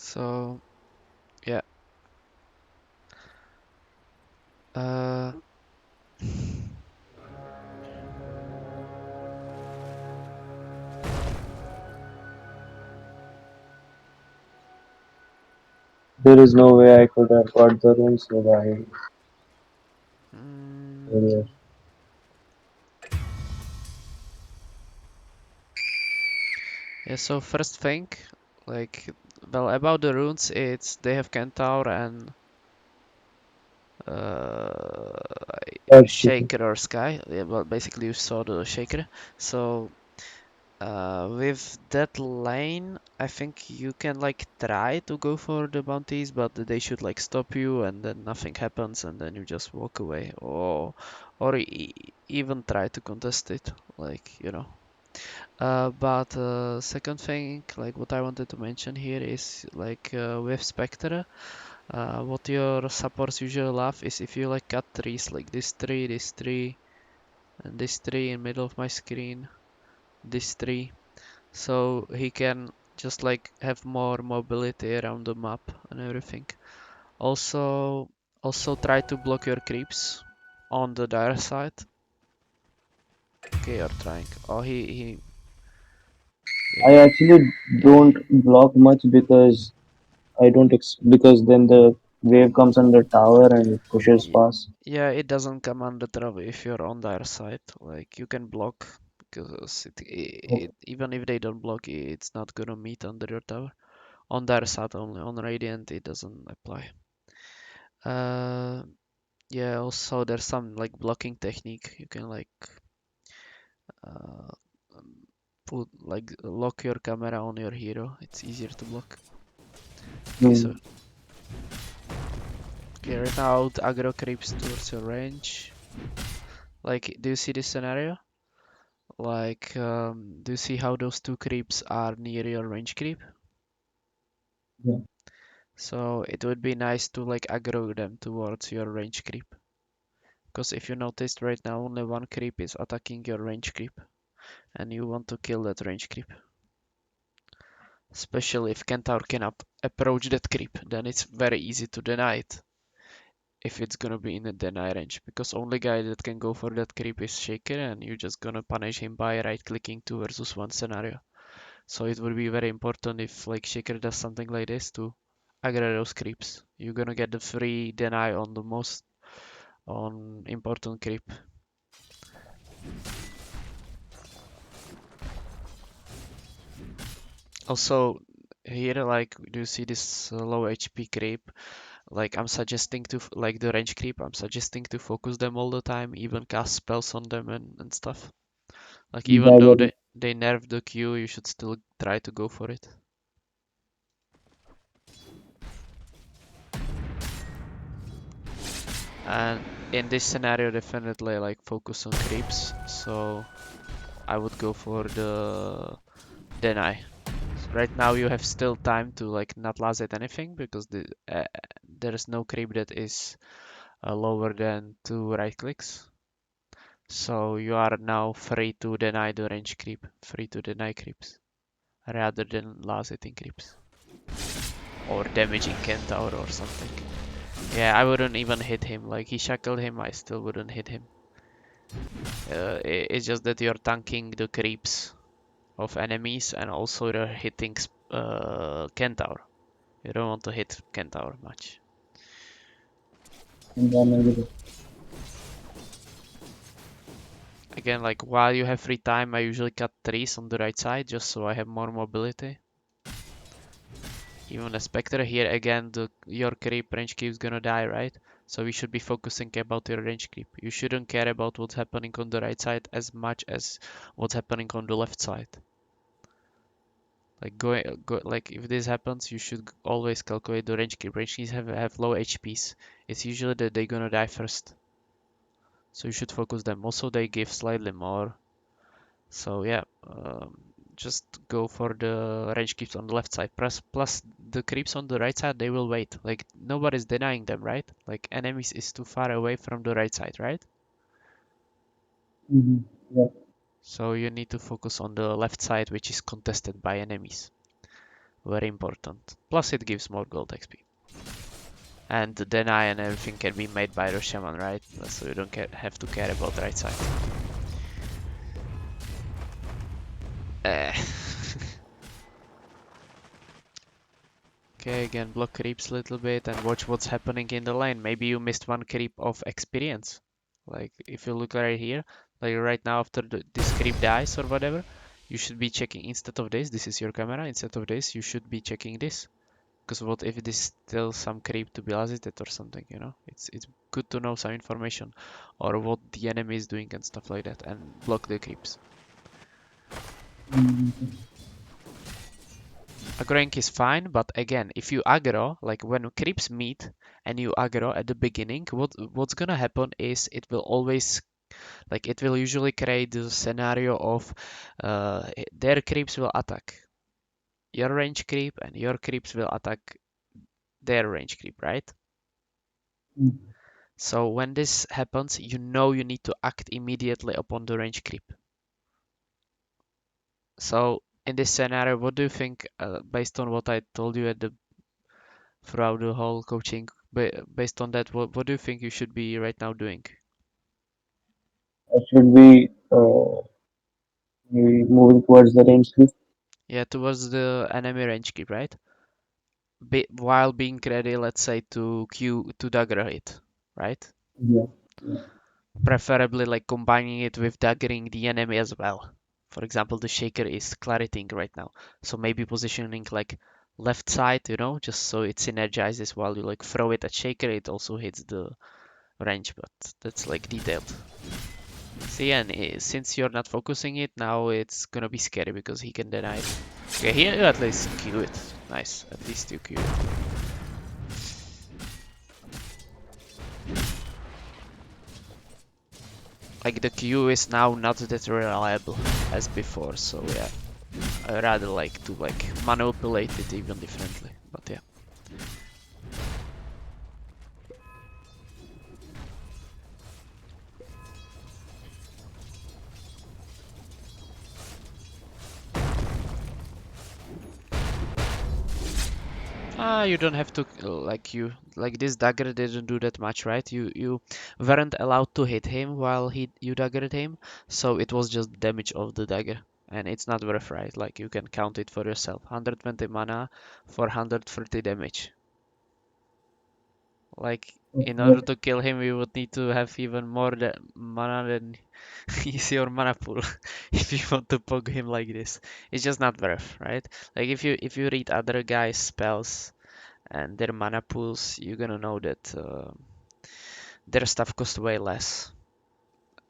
So yeah. Uh, There is no way I could have got the runes by earlier. mm, yeah. So first thing, like, well, about the runes, it's they have Centaur and uh, Earthshaker. Shaker or Sky. Yeah, well, basically you saw the Shaker. So with that lane, I think you can like try to go for the bounties, but they should like stop you, and then nothing happens, and then you just walk away, or even try to contest it, like you know. But second thing, like what I wanted to mention here is like with Spectre, what your supports usually love is if you like cut trees, like this tree, and this tree in middle of my screen, this tree, so he can just like have more mobility around the map and everything. Also, also try to block your creeps on the dire side. Okay, you're trying. Oh, he I yeah, actually yeah, don't block much because I don't because then the wave comes on the tower and it pushes yeah, past. yeah. It doesn't come under trouble if you're on their side. Like you can block because even if they don't block, it's not gonna meet under your tower. On their side only. On Radiant, it doesn't apply. Uh, yeah. Also, there's some like blocking technique. You can like uh, put like lock your camera on your hero. It's easier to block. Okay, so Hmm. okay, right now the aggro creeps towards your range. Like, do you see this scenario? Like, do you see how those two creeps are near your range creep? Yeah. So it would be nice to like aggro them towards your range creep. Because if you noticed right now, only one creep is attacking your range creep, and you want to kill that range creep. Especially if Kentaur can approach that creep, then it's very easy to deny it if it's gonna be in the deny range, because only guy that can go for that creep is Shaker, and you're just gonna punish him by right clicking 2 versus 1 scenario. So it would be very important if like Shaker does something like this to aggro those creeps. You're gonna get the free deny on the most on important creep. Also here, like, do you see this low HP creep? Like I'm suggesting to like the range creep, I'm suggesting to focus them all the time, even cast spells on them and stuff. Like even though Dagger. they nerf the Q, you should still try to go for it. And in this scenario, definitely like focus on creeps. So I would go for the deny. So right now you have still time to like not last at anything because there is no creep that is lower than 2 right clicks. So you are now free to deny the range creep, free to deny creeps, rather than last hitting creeps or damaging Kentaur or something. Yeah, I wouldn't even hit him. Like he shackled him, I still wouldn't hit him. It's just that you're tanking the creeps of enemies and also you're hitting Kentaur. You don't want to hit Kentaur much. Again, like while you have free time, I usually cut trees on the right side just so I have more mobility. Even a Spectre here again, your creep range creep is gonna die, right? So we should be focusing about your range creep. You shouldn't care about what's happening on the right side as much as what's happening on the left side. Like like if this happens, you should always calculate the range creep. Range creeps have low HPs. It's usually that they're gonna die first. So you should focus them. Also, they give slightly more. So yeah, just go for the range creeps on the left side. Plus the creeps on the right side, they will wait. Like nobody's denying them, right? Like enemies is too far away from the right side, right? Hmm. Yeah. So you need to focus on the left side, which is contested by enemies. Very important. Plus it gives more gold XP. And the deny and everything can be made by the shaman, right? So you don't have to care about the right side. Eh. Okay, again, block creeps a little bit and watch what's happening in the lane. Maybe you missed one creep of experience. Like, if you look right here, like right now after this creep dies or whatever, you should be checking instead of this is your camera, instead of this, you should be checking this. Because what if this is still some creep to be visited or something, you know? It's good to know some information or what the enemy is doing and stuff like that and block the creeps. Mm. Aggroing is fine, but again, if you aggro, like when creeps meet and you aggro at the beginning, what's gonna happen is it will always, like it will usually create the scenario of their creeps will attack your range creep and your creeps will attack their range creep, right? Mm. So when this happens, you know you need to act immediately upon the range creep. So in this scenario, what do you think, based on what I told you at the throughout the whole coaching, based on that, what do you think you should be right now doing? I should be maybe moving towards the range cliff. Yeah, towards the enemy range keep, right? While being ready, let's say to Q to dagger hit, right? Yeah. Yeah. Preferably like combining it with daggering the enemy as well. For example, the shaker is claritying right now, so maybe positioning like left side, you know, just so it synergizes while you like throw it at shaker, it also hits the range, but that's like detailed. See, and since you're not focusing it, now it's gonna be scary because he can deny it. Okay, here you at least Q it. Nice, at least you Q it. Like the Q is now not that reliable as before, so yeah. I rather like to like manipulate it even differently, but yeah. You don't have to like you like this dagger didn't do that much, right? You weren't allowed to hit him while you daggered him, so it was just damage of the dagger, and it's not worth, right? Like you can count it for yourself. 120 mana for 130 damage. Like in order Okay. to kill him, we would need to have even more mana than is your mana pool if you want to poke him like this. It's just not worth, right? Like if you read other guys' spells and their mana pools, you're gonna know that their stuff costs way less.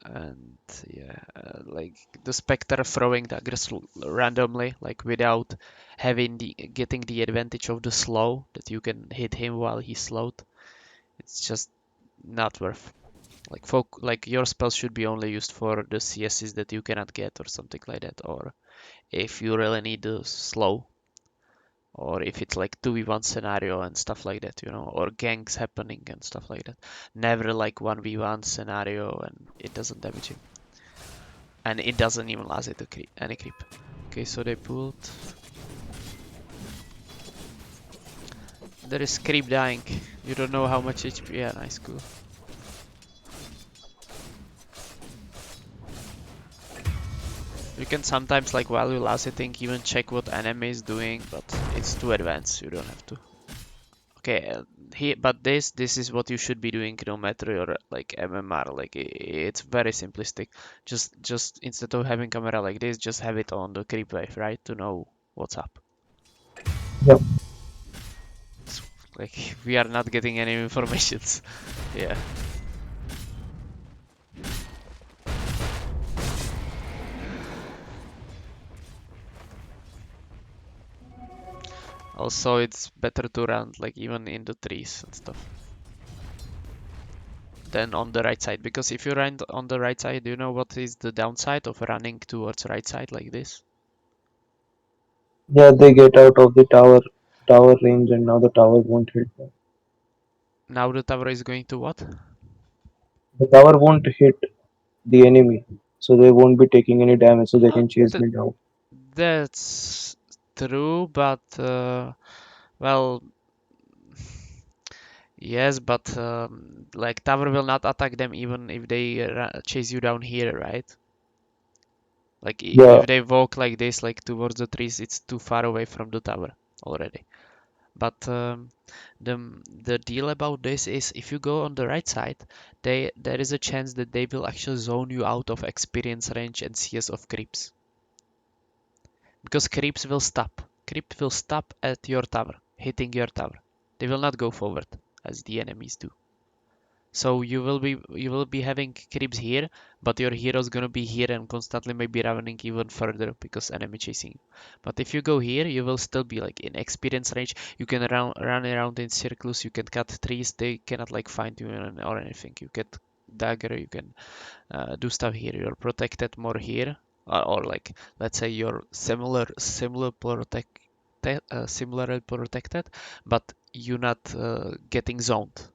And yeah, like the Spectre throwing daggers randomly, like without having the getting the advantage of the slow that you can hit him while he's slowed. It's just not worth. Like your spells should be only used for the CSs that you cannot get or something like that, or if you really need the slow or if it's like 2v1 scenario and stuff like that, you know, or ganks happening and stuff like that. Never like 1v1 scenario and it doesn't damage him. And it doesn't even last it any creep. Okay, so they pulled. There is creep dying. You don't know how much HP. Yeah, nice, cool. You can sometimes, like while you're last hitting, even check what enemy is doing, but it's too advanced. You don't have to. Okay, but this is what you should be doing no matter your like MMR. Like it's very simplistic. Just instead of having camera like this, just have it on the creep wave, right? To know what's up. Yeah. It's like we are not getting any informations. Yeah. Also, it's better to run like even in the trees and stuff than on the right side. Because if you run on the right side, do you know what is the downside of running towards right side like this? Yeah, they get out of the tower range, and now the tower won't hit them. Now the tower is going to what? The tower won't hit the enemy, so they won't be taking any damage, so they Uh, can chase th me down. that's True, but well, yes, but like tower will not attack them even if they chase you down here, right? Like Yeah, if they walk like this, like towards the trees, it's too far away from the tower already. But the deal about this is if you go on the right side, there is a chance that they will actually zone you out of experience range and CS of creeps. Because creeps will stop. Creep will stop at your tower, hitting your tower. They will not go forward as the enemies do. So you will be having creeps here, but your hero's gonna be here and constantly maybe running even further because enemy chasing you. But if you go here, you will still be like in experience range. You can run around in circles. You can cut trees. They cannot like find you or anything. You get dagger. You can do stuff here. You're protected more here, or like let's say you're similarly protected, but you're not getting zoned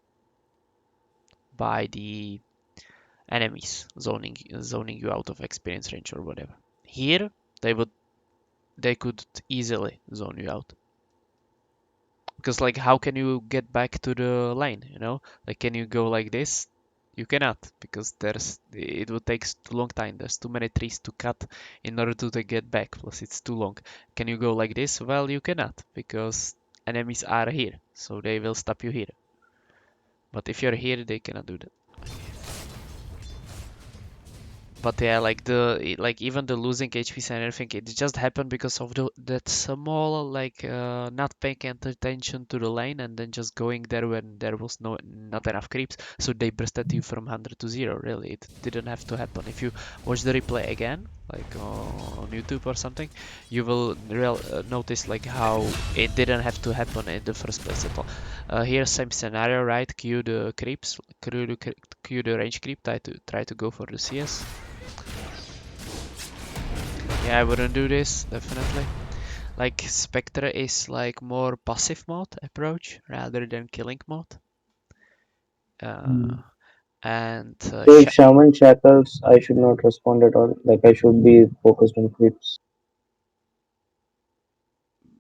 by the enemies zoning you out of experience range or whatever. Here they could easily zone you out. Because like how can you get back to the lane, you know? Like can you go like this? You cannot because there's it would take too long time. There's too many trees to cut in order to get back. Plus it's too long. Can you go like this? Well, you cannot because enemies are here, so they will stop you here. But if you're here, they cannot do that. But yeah, like like even the losing HPs and everything, it just happened because of that small like not paying attention to the lane and then just going there when there was not enough creeps. So they bursted you from 100 to 0. Really, it didn't have to happen. If you watch the replay again, like on YouTube or something, you will notice like how it didn't have to happen in the first place at all. Here, same scenario, right? Queue the creeps, queue the range creep, try to go for the CS. Yeah, I wouldn't do this, definitely. Like, Spectre is like more passive mode approach rather than killing mode. mm. Uh, and So if Shaman shackles, I should not respond at all. Like I should be focused on creeps.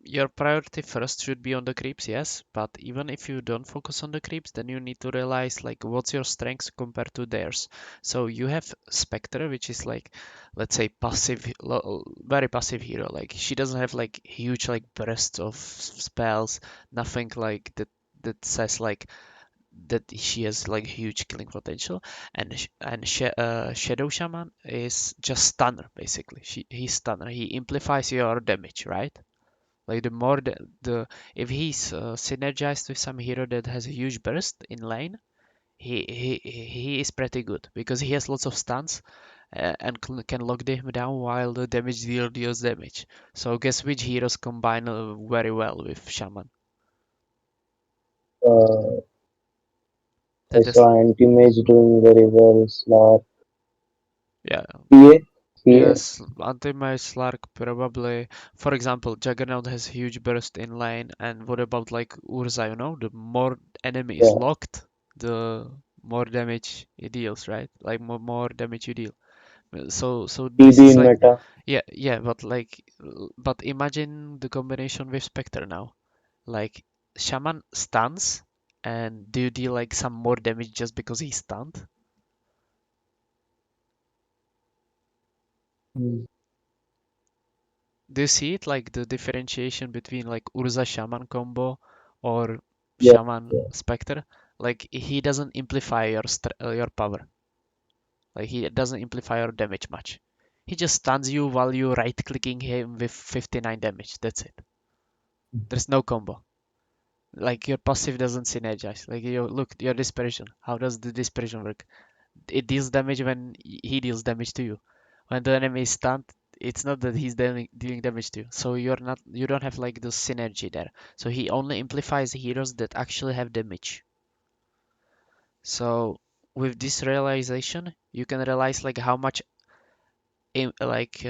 your priority first should be on the creeps, yes, but even if you don't focus on the creeps, then you need to realize like what's your strengths compared to theirs. So you have Spectre, which is like, let's say, very passive hero. Like she doesn't have like huge like bursts of spells, nothing like that says like that she has like huge killing potential. And Shadow Shaman is just stunner basically. He's stunner. He amplifies your damage, right? Like the more the if he's synergized with some hero that has a huge burst in lane, he is pretty good because he has lots of stuns and can lock them down while the damage dealer deals damage. So guess which heroes combine very well with Shaman? Uh, I That is saw anti-mage doing very well. Slark, yeah. PA, PA, Yes, anti-mage Slark probably. For example, Juggernaut has huge burst in lane, and what about like Urza? You know, the more enemy is yeah, locked, the more damage it deals, right? Like more damage you deal. So this TB is in like meta. yeah, but like but imagine the combination with Spectre now. Like Shaman stuns, and do you deal like some more damage just because he's stunned? Mm. Do you see it like the differentiation between like Urza Shaman combo or Yeah, Shaman Spectre? Like he doesn't amplify your power. Like he doesn't amplify your damage much. He just stuns you while you right clicking him with 59 damage. That's it. There's no combo. Like your passive doesn't synergize. Like you look your dispersion. How does the dispersion work? It deals damage when he deals damage to you. When the enemy is stunned, it's not that he's dealing damage to you. So you don't have like the synergy there. So he only amplifies heroes that actually have damage. So with this realization, you can realize like how much like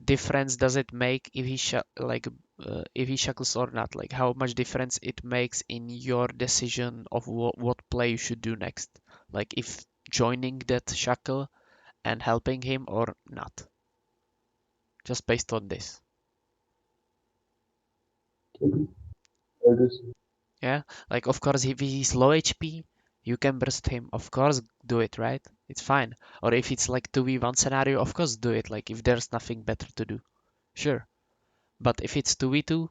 difference does it make if if he shackles or not. Like how much difference it makes in your decision of what play you should do next. Like if joining that shackle and helping him or not, just based on this. That is Yeah, like of course if he's low HP, you can burst him. Of course, do it, right? It's fine. Or if it's like 2v1 scenario, of course do it. Like if there's nothing better to do, sure. But if it's 2v2,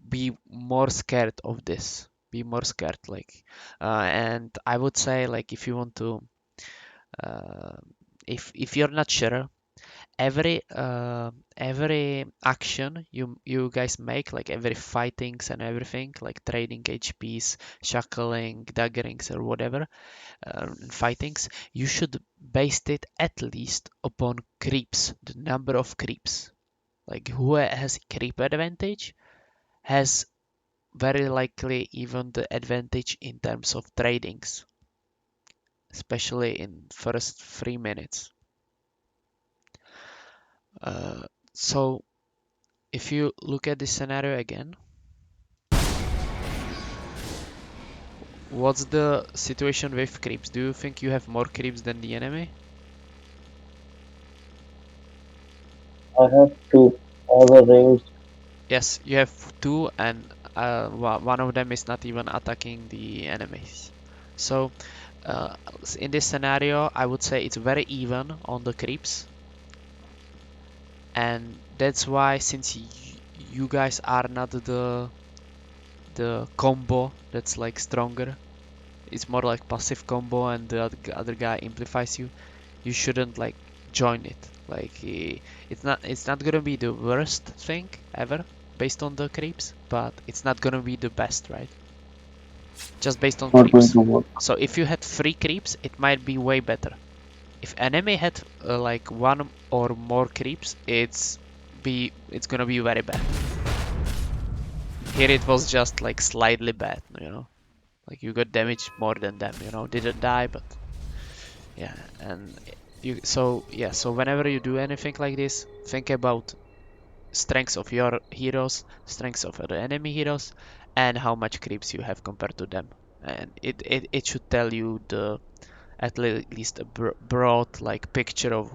be more scared of this. Be more scared, like, and I would say like if you want to, uh, if you're not sure, every action you guys make, like every fightings and everything, like trading HPs, shackling, daggerings, or whatever, fightings, you should base it at least upon creeps, the number of creeps. Like who has creep advantage has very likely even the advantage in terms of tradings, especially in first 3 minutes. So if you look at this scenario again, what's the situation with creeps? Do you think you have more creeps than the enemy? I have to have a range. Yes, you have two, and one of them is not even attacking the enemies. So uh, in this scenario, I would say it's very even on the creeps, and that's why, since you guys are not the combo that's like stronger, it's more like passive combo, and the other guy amplifies you. You shouldn't like join it. Like it's not gonna be the worst thing ever based on the creeps, but it's not gonna be the best, right? Just based on Not going creeps. to work. So if you had 3 creeps, it might be way better. If enemy had like one or more creeps, it's gonna be very bad. Here it was just like slightly bad, you know. Like you got damage more than them, you know. Didn't die, but yeah. And so whenever you do anything like this, think about strengths of your heroes, strengths of the enemy heroes, and how much creeps you have compared to them. And it should tell you the at least a broad like picture of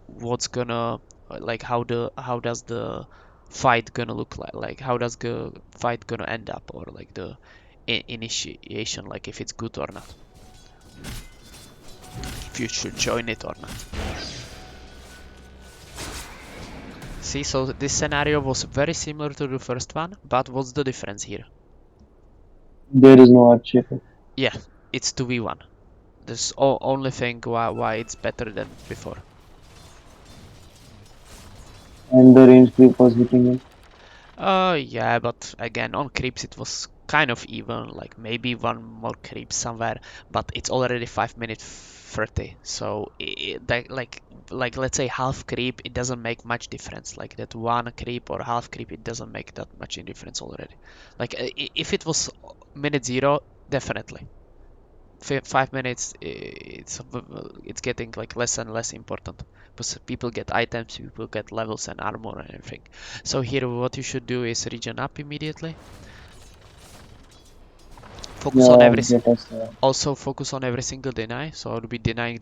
what's gonna like how does the fight gonna look like how does the fight gonna end up, or like the initiation, like if it's good or not, if you should join it or not. See, so this scenario was very similar to the first one, but what's the difference here? There is no archer. Yeah, it's 2v1. This only thing why it's better than before. And the range creep was hitting him. Yeah, but again, on creeps it was kind of even, like maybe one more creep somewhere, but it's already 5 minutes 30, so like let's say half creep, it doesn't make much difference. Like that one creep or half creep, it doesn't make that much in difference already. Like if it was minute zero, definitely. 5 minutes, it's getting like less and less important because people get items, people get levels and armor and everything. So here what you should do is regen up immediately, focus on Yeah, every get us. also focus on every single deny, so I'll be denying.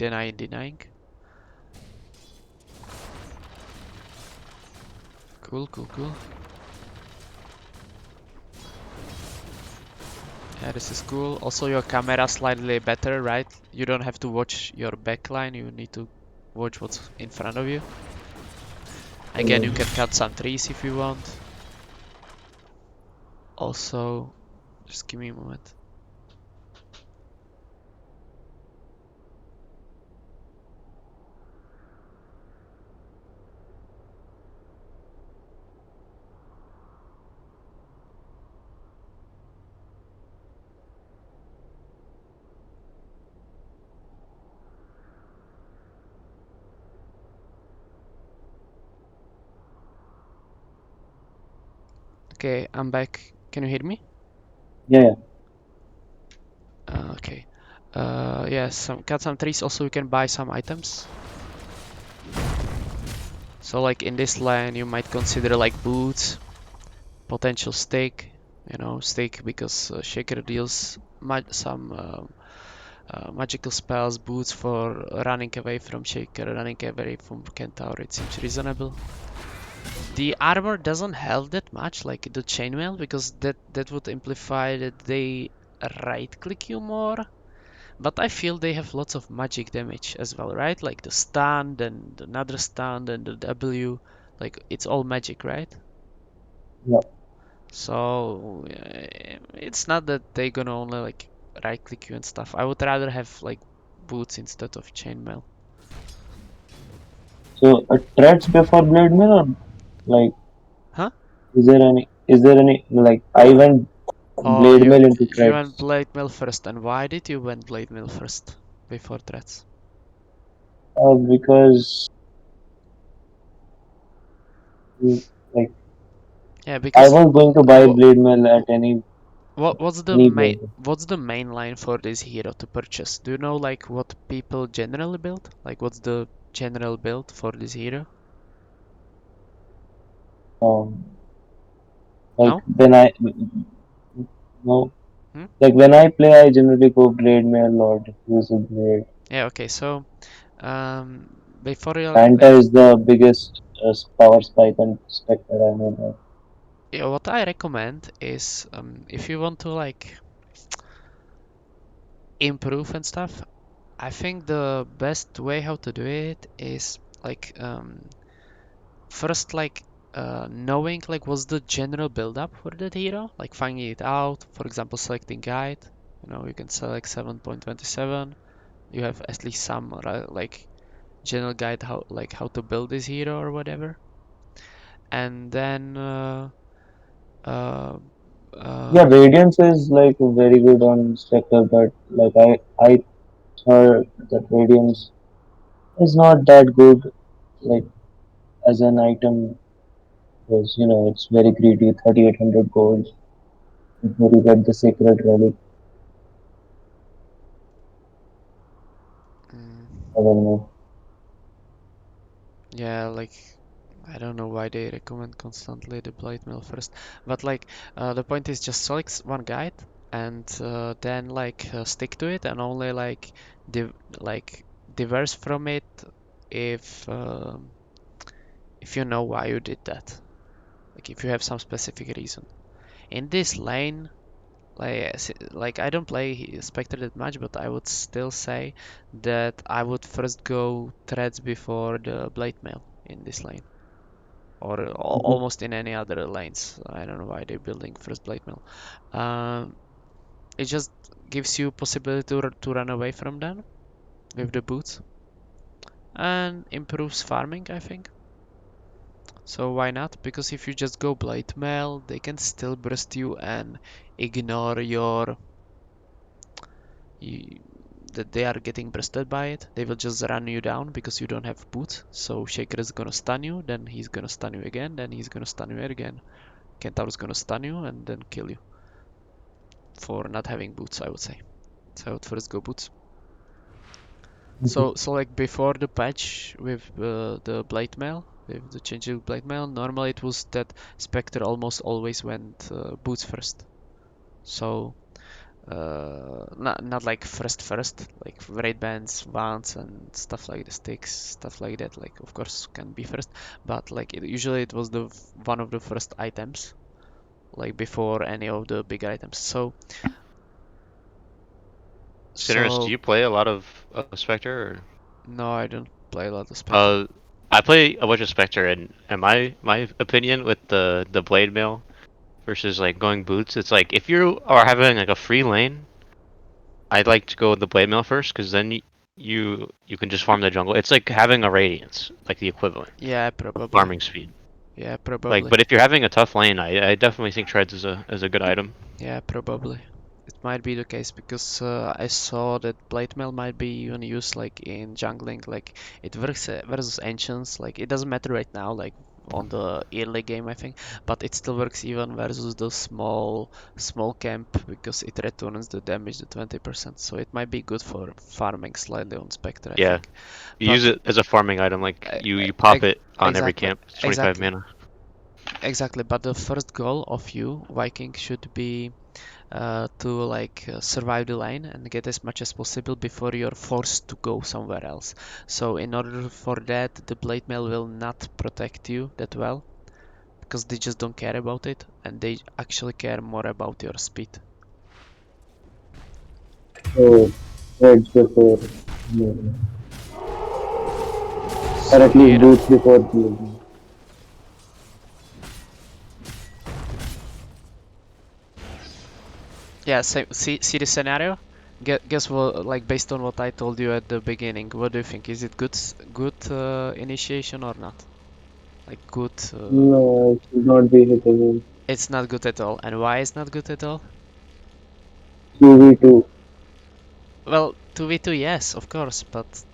Cool. Yeah, this is cool. Also your camera slightly better, right? You don't have to watch your backline, you need to watch what's in front of you. Again, you can cut some trees if you want. Also, just give me a moment. Okay, I'm back. Can you hear me? Yeah, Okay. Yeah, cut some trees. Also, you can buy some items. So, like in this line, you might consider like boots, potential stake. You know, stake because Shaker deals some magical spells, boots for running away from Shaker, running away from Kentaur. It seems reasonable. The armor doesn't help that much, like the chainmail, because that would imply that they right click you more. But I feel they have lots of magic damage as well, right? Like the stun, then another stun, and the W. Like it's all magic, right? Yeah. So it's not that they gonna only like right click you and stuff. I would rather have like boots instead of chainmail. So threats before blade mail, or like Huh? is there any like I went Oh, blade mail into you went threats blade mail first, and why did you went blade mail first before threats? because like Yeah, I because was going to buy what blade mail at any blade. what's the main line for this hero to purchase? Do you know like what people generally build? Like what's the general build for this hero? Um, like No? when I no Hmm? like when I play, I generally go blade mail or diffuser blade. Yeah, okay. So um before you like Panta is the biggest power spike on Spectre. I know that. yeah, what I recommend is if you want to like improve and stuff, I think the best way how to do it is like first like knowing like what's the general build up for that hero, like finding it out, for example selecting guide, you can select 7.27, you have at least some like general guide how to build this hero or whatever, and then uh, Yeah, uh, Radiance is like very good on Spectre, but like I heard that Radiance is not that good like as an item because it's very greedy, 3,800 gold before you get the sacred relic. I mm, don't know. yeah, like I don't know why they recommend constantly the blade mail first, but like the point is just select one guide and then like stick to it and only like div like diverse from it if if you know why you did that, like if you have some specific reason. In this lane, like I don't play Spectre that much, but I would still say that I would first go threads before the blade mail in this lane or Mhm. almost in any other lanes. I don't know why they're building first blade mill. Um, it just gives you possibility to run away from them with the boots and improves farming, I think. So why not? Because if you just go blade mail, they can still burst you and ignore you, that they are getting bursted by it. They will just run you down because you don't have boots. So Shaker is gonna stun you, then he's gonna stun you again, then he's gonna stun you again. Kentaur's gonna stun you and then kill you for not having boots, I would say. So I would first go boots. Mhm. So like before the patch with the blade mail, with the changing blade mail, normally it was that Spectre almost always went boots first. So not like first, like raid bands, wands and stuff like the sticks, stuff like that. Like of course can be first, but like usually it was the one of the first items, like before any of the big items. Sinners, do So you play a lot of Spectre? no, I don't play a lot of Or, Spectre. I play a bunch of Spectre, and my opinion with the blade mail versus like going boots, it's like if you are having like a free lane, I'd like to go with the blade mail first because then you can just farm the jungle. It's like having a radiance, like the equivalent Yeah, of probably. farming speed. Yeah, Like, probably. but if you're having a tough lane, I definitely think treads is a good item. Yeah, probably. It might be the case because I saw that blade mail might be even used like in jungling. Like it works versus ancients. Like it doesn't matter right now, like on the early game, I think, but it still works even versus the small camp because it returns the damage to 20%. So it might be good for farming slightly on Spectre, I Yeah, think. you use But it as a farming item. Like uh, you uh, pop it on every exactly, camp. It's 25 exactly. mana. Exactly, but the first goal of you, Viking, should be to like survive the lane and get as much as possible before you're forced to go somewhere else. So in order for that, the blade mail will not protect you that well. because they just don't care about it, and they actually care more about your speed. So reds before, yeah, or So at least here, boots before blazing. yeah, see the scenario. Guess what? Like based on what I told you at the beginning, what do you think? Is it good initiation or not? Like good? No, it should not be hitable. It's not good at all. And why is not good at all? 2v2. Well, 2v2, yes, of course, but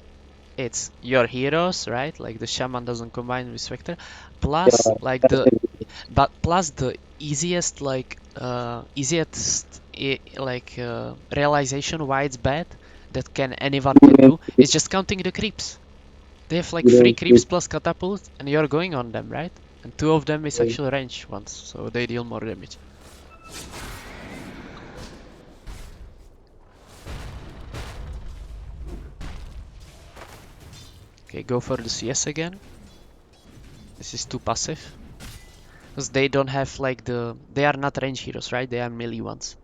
it's your heroes, right? Like the shaman doesn't combine with Spectre. Plus, Yeah, like that's the it. but plus the easiest realization why it's bad that can anyone You can don't do is just counting the creeps. They have like you three don't creeps skip. plus catapult, and you're going on them, right? And two of them is uh, actual range ones, so they deal more damage. Okay, go for the CS again. This is too passive. Because they don't have like they are not range heroes, right? They are melee ones.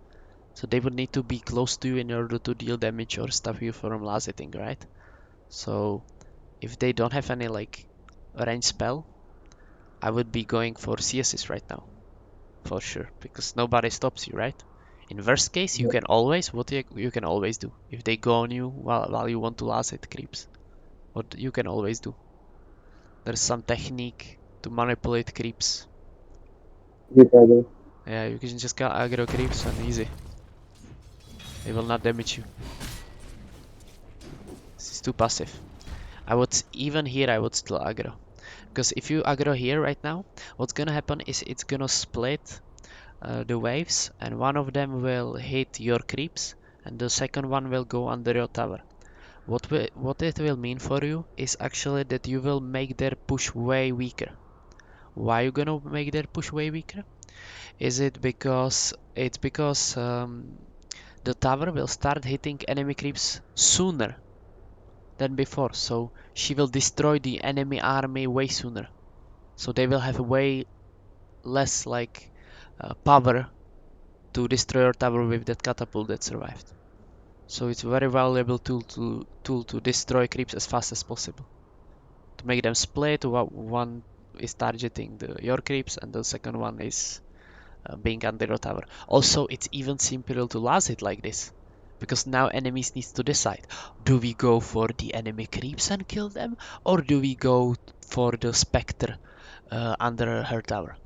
So they would need to be close to you in order to deal damage or stop you from laseting, right? So if they don't have any like range spell, I would be going for CSs right now, for sure, because nobody stops you, right? In worst case, you yeah, can always what you can always do if they go on you while you want to lasset creeps. What you can always do. There's some technique to manipulate creeps. with other. Yeah, you can just get aggro creeps and easy. They will not damage you. This is too passive. I would even here I would still aggro. Because if you aggro here right now, what's gonna happen is it's gonna split the waves, and one of them will hit your creeps, and the second one will go under your tower. What it will mean for you is actually that you will make their push way weaker. Why you gonna make their push way weaker? Is it because it's because the tower will start hitting enemy creeps sooner than before, so she will destroy the enemy army way sooner. So they will have way less power to destroy your tower with that catapult that survived. So it's a very valuable tool to destroy creeps as fast as possible. To make them split, one is targeting your creeps and the second one is being under your tower. Also, it's even simpler to last it like this. Because now enemies needs to decide, do we go for the enemy creeps and kill them, or do we go for the Spectre under her tower?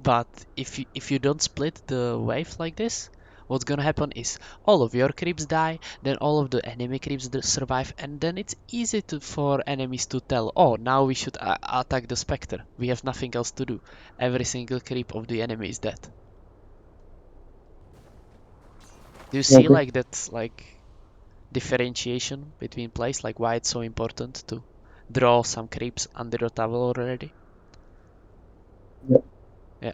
But if you don't split the wave like this, what's gonna happen is all of your creeps die, then all of the enemy creeps survive, and then it's easy for enemies to tell, oh, now we should attack the Spectre. We have nothing else to do. Every single creep of the enemy is dead. Do you see Okay. like that differentiation between plays, like why it's so important to draw some creeps under your tower already? Yeah. Yeah.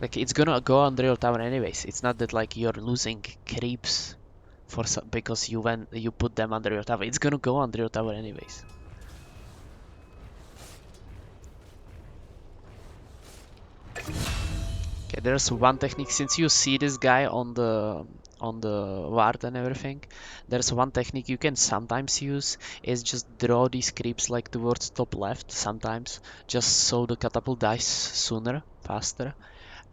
Like it's gonna go under your tower anyways. It's not that like you're losing creeps for because you put them under your tower. It's gonna go under your tower anyways. Okay, there's one technique. Since you see this guy on the ward and everything, there's one technique you can sometimes use is just draw these creeps like towards top left sometimes, just so the catapult dies sooner, faster,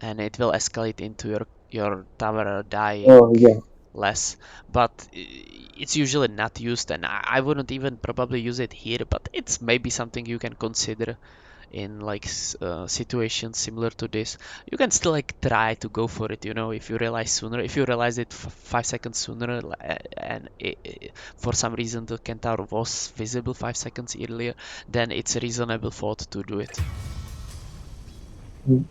and it will escalate into your tower Oh, dying yeah. less. But it's usually not used, and I wouldn't even probably use it here, but it's maybe something you can consider in situations similar to this. You can still like try to go for it, if you realize sooner, if you realize it 5 seconds sooner, and for some reason the centaur was visible 5 seconds earlier, then it's a reasonable thought to do it, Mm,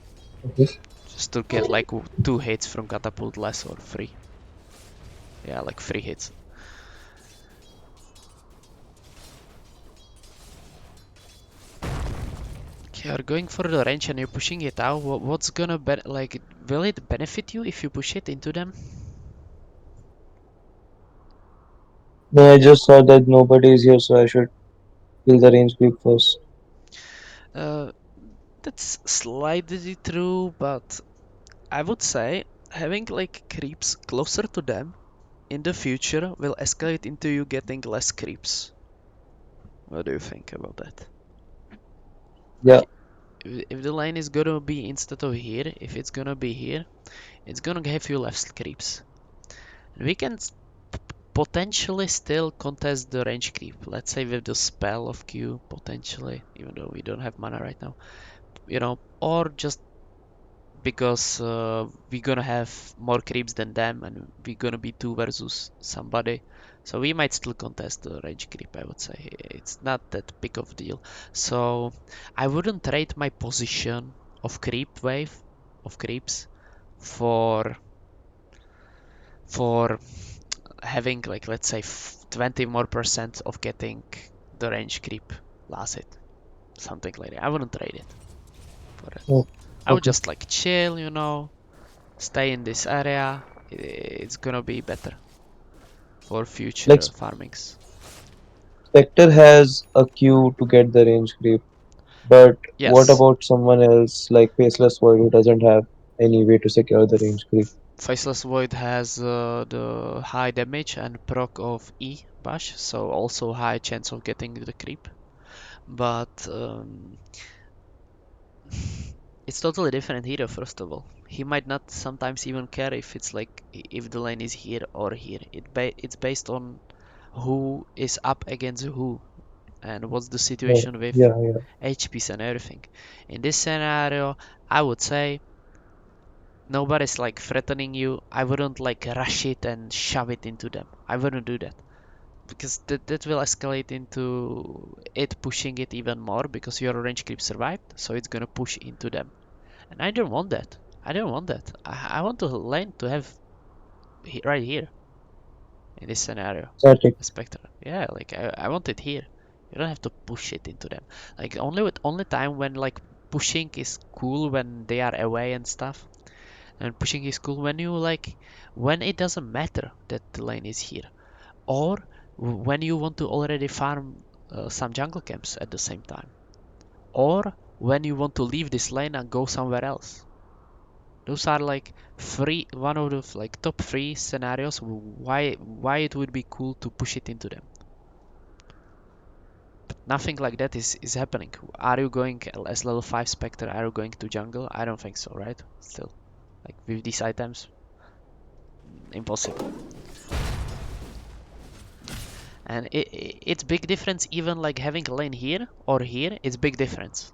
okay. just to get like 2 hits from catapult less, or three. Yeah, like 3 hits. Okay, you're going for the range and you're pushing it out. What's gonna will it benefit you if you push it into them? No, I just saw that nobody is here, so I should kill the range creep first. Uh, That's slightly true, but I would say having like creeps closer to them in the future will escalate into you getting less creeps. What do you think about that? Yeah, Like, if the lane is gonna be instead of here, if it's gonna be here, it's gonna give you less creeps. And we can potentially still contest the range creep. Let's say with the spell of Q, potentially, even though we don't have mana right now. You know, or just because we're gonna have more creeps than them and we're gonna be two versus somebody. So we might still contest the range creep, I would say. It's not that big of a deal. So I wouldn't trade my position of creep wave, of creeps, for for having like let's say 20 more percent of getting the range creep last hit. Something like that. I wouldn't trade it for it. oh, I would okay. just like chill, you know, stay in this area. It's gonna be better for Like future farmings. Spectre has a queue to get the range creep, but what Yes, about someone else like Faceless Void who doesn't have any way to secure the range creep? Faceless Void has the high damage and proc of E bash, so also high chance of getting the creep. But it's totally different hero, first of all. He might not sometimes even care if it's like if the lane is here or here. It's based on who is up against who and what's the Oh, situation with yeah, yeah. HPs and everything. In this scenario, I would say nobody's like threatening you. I wouldn't like rush it and shove it into them. I wouldn't do that because that will escalate into it pushing it even more because your range creep survived, so it's gonna push into them. And I don't want that. I don't want that. I want the lane to have right here in this scenario. Static. Spectre. Yeah, like I want it here. You don't have to push it into them. Like only time when like pushing is cool when they are away and stuff. And pushing is cool when you like when it doesn't matter that the lane is here. Or when you want to already farm some jungle camps at the same time. Or when you want to leave this lane and go somewhere else. Those are like one of the like top three scenarios why it would be cool to push it into them. But nothing like that is happening. Are you going as level 5 Spectre? Are you going to jungle? I don't think so, right? Still, like with these items, impossible. And it's big difference even like having a lane here or here. It's big difference.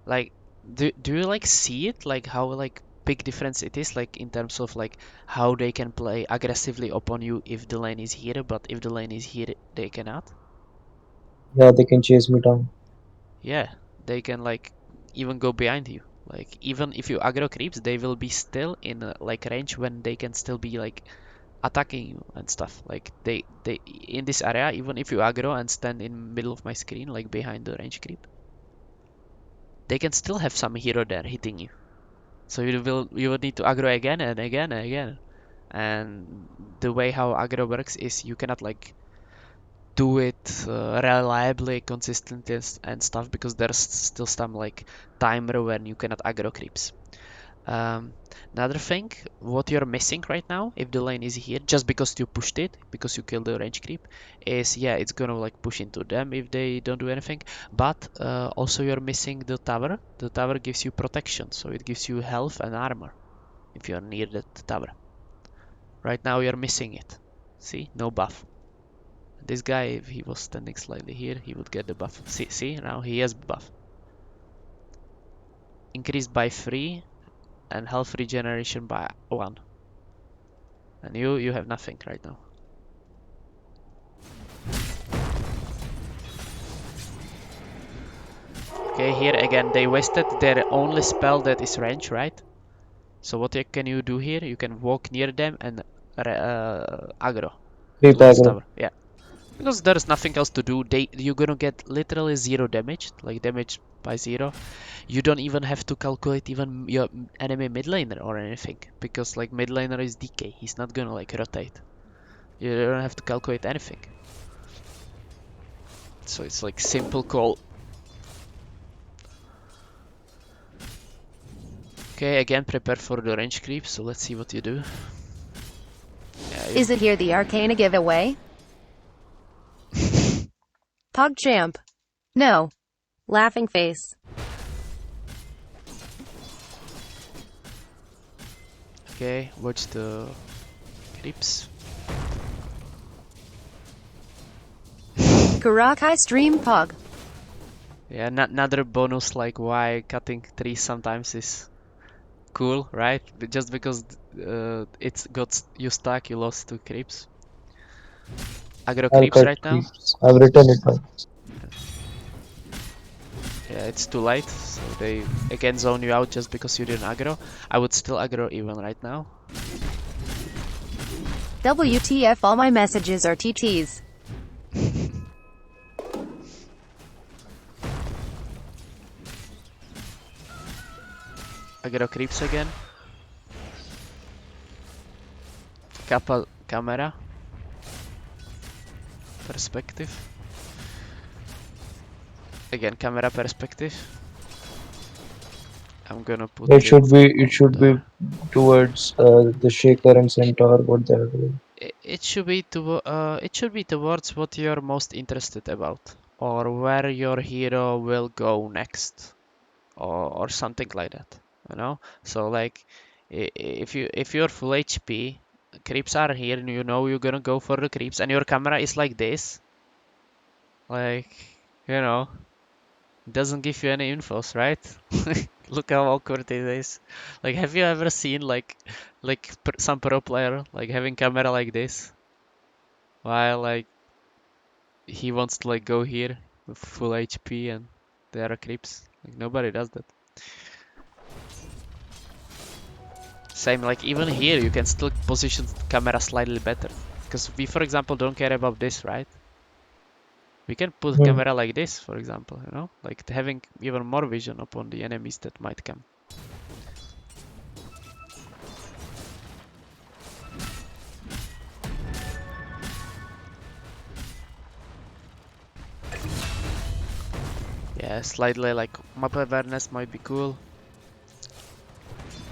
Like, do you like see it? Like how like big difference it is like in terms of like how they can play aggressively upon you if the lane is here, but if the lane is here, they cannot. Yeah, they can chase me down. Yeah, they can like even go behind you. Like even if you aggro creeps, they will be still in like range when they can still be like attacking you and stuff. Like they in this area, even if you aggro and stand in middle of my screen, like behind the range creep, they can still have some hero there hitting you. So you will need to aggro again and again and again. And the way how aggro works is you cannot like do it reliably, consistently and stuff because there's still some like timer when you cannot aggro creeps. Um, Another thing, what you're missing right now, if the lane is here, just because you pushed it, because you killed the range creep, is yeah, it's gonna like push into them if they don't do anything. But also you're missing the tower. The tower gives you protection, so it gives you health and armor if you're near that tower. Right now you're missing it. See, no buff. This guy, if he was standing slightly here, he would get the buff. See, now he has buff. Increased by 3 and health regeneration by 1. And you have nothing right now. Okay, here again they wasted their only spell that is range, right? So what can you do here? You can walk near them and aggro Creep to this aggro. tower. Yeah, because there's nothing else to do. You're gonna get literally 0 damage, like damage by 0. You don't even have to calculate even your enemy mid laner or anything because like mid laner is DK. He's not gonna like rotate. You don't have to calculate anything. So it's like simple call. Okay, again prepare for the range creep, so let's see what you do. Yeah, Is it here the Arcana giveaway? PogChamp. No. Laughing face. Okay, watch the creeps. Karakai stream Pog. Yeah, another bonus like why cutting trees sometimes is cool, right? Just because it's got you stuck, you lost 2 creeps. Aggro I'll creeps cut right now. creeps. I've written it down. Yeah, it's too late, so they again zone you out just because you didn't aggro. I would still aggro even right now. WTF, all my messages are TTs. Aggro creeps again. Couple camera. Perspective. Again, camera perspective. I'm gonna put It should be. It on should be there. towards the shaker and centaur. What they're doing. It should be it should be towards what you're most interested about, or where your hero will go next, or something like that. You know. So like, if you're full HP, creeps are here, and you know you're gonna go for the creeps, and your camera is like this, like, you know, it doesn't give you any infos, right? Look how awkward it is. Like, have you ever seen some pro player like having camera like this? While like he wants to like go here with full HP and there are creeps. Like nobody does that. Same like even here you can still position the camera slightly better. Because we for example don't care about this, right? We can put Hmm. camera like this, for example, you know? Like having even more vision upon the enemies that might come. Yeah, slightly like map awareness might be cool.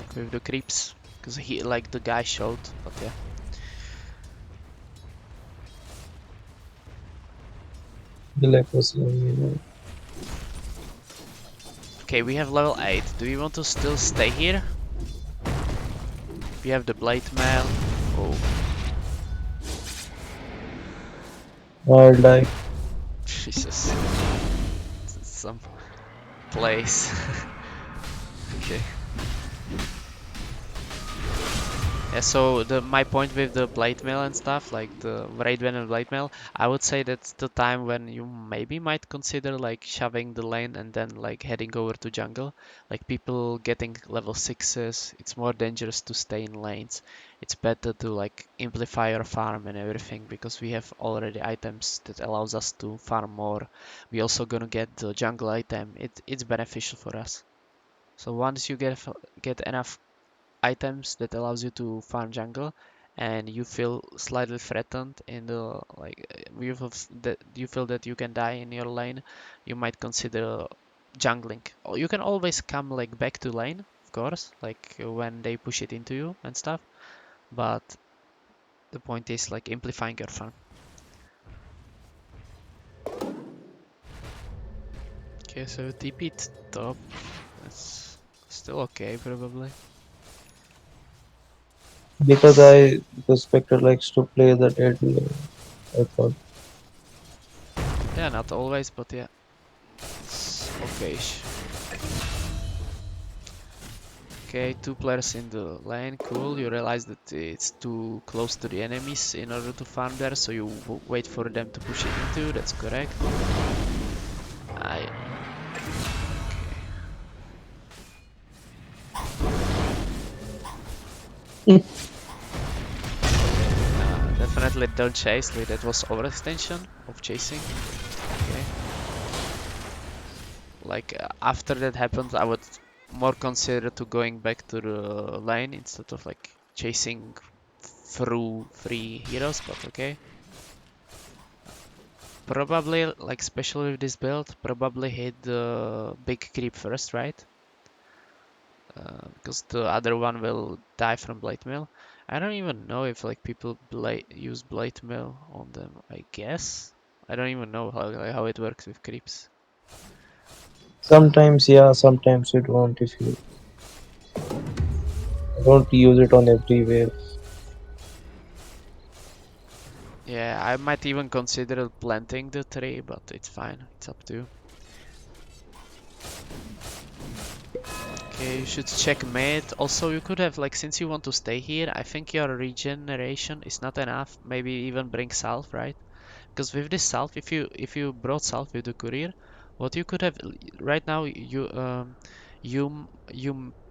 Like with the creeps. Because he like the guy showed, but yeah. The leprosy. Okay, we have level 8. Do you want to still stay here? We have the blade mail. Oh, I'll die. Jesus. It's some place. Okay. Yeah, so my point with the blade mail and stuff, like the Raidwen and blade mail, I would say that's the time when you maybe might consider like shoving the lane and then like heading over to jungle. Like people getting level 6s, it's more dangerous to stay in lanes. It's better to like amplify your farm and everything because we have already items that allows us to farm more. We also gonna get the jungle item. It's beneficial for us. So once you get enough items that allows you to farm jungle and you feel slightly threatened in the like you feel that you can die in your lane, you might consider jungling. Or you can always come like back to lane, of course, like when they push it into you and stuff, but the point is like amplifying your farm. Okay, so TP top, that's still okay probably. Because Spectre likes to play the dead lane. I thought. Yeah, not always, but yeah, it's okay. Okay, 2 players in the lane, cool. You realize that it's too close to the enemies in order to farm there, so you wait for them to push it into, that's correct. I... Definitely don't chase, like that was overextension of chasing. Okay. Like after that happened, I would more consider to going back to the lane instead of like chasing through 3 heroes, but okay. Probably, like, especially with this build, probably hit the big creep first, right? because the other one will die from blade mail. I don't even know if like people use blade mail on them. I guess I don't even know how it works with creeps. Sometimes, yeah, sometimes you don't. If you don't use it on every wave. Yeah, I might even consider planting the tree, but it's fine. It's up to you. Okay, you should check mid. Also, you could have like, since you want to stay here, I think your regeneration is not enough. Maybe even bring salve, right? Because with this salve, if you brought salve with the courier, what you could have right now, you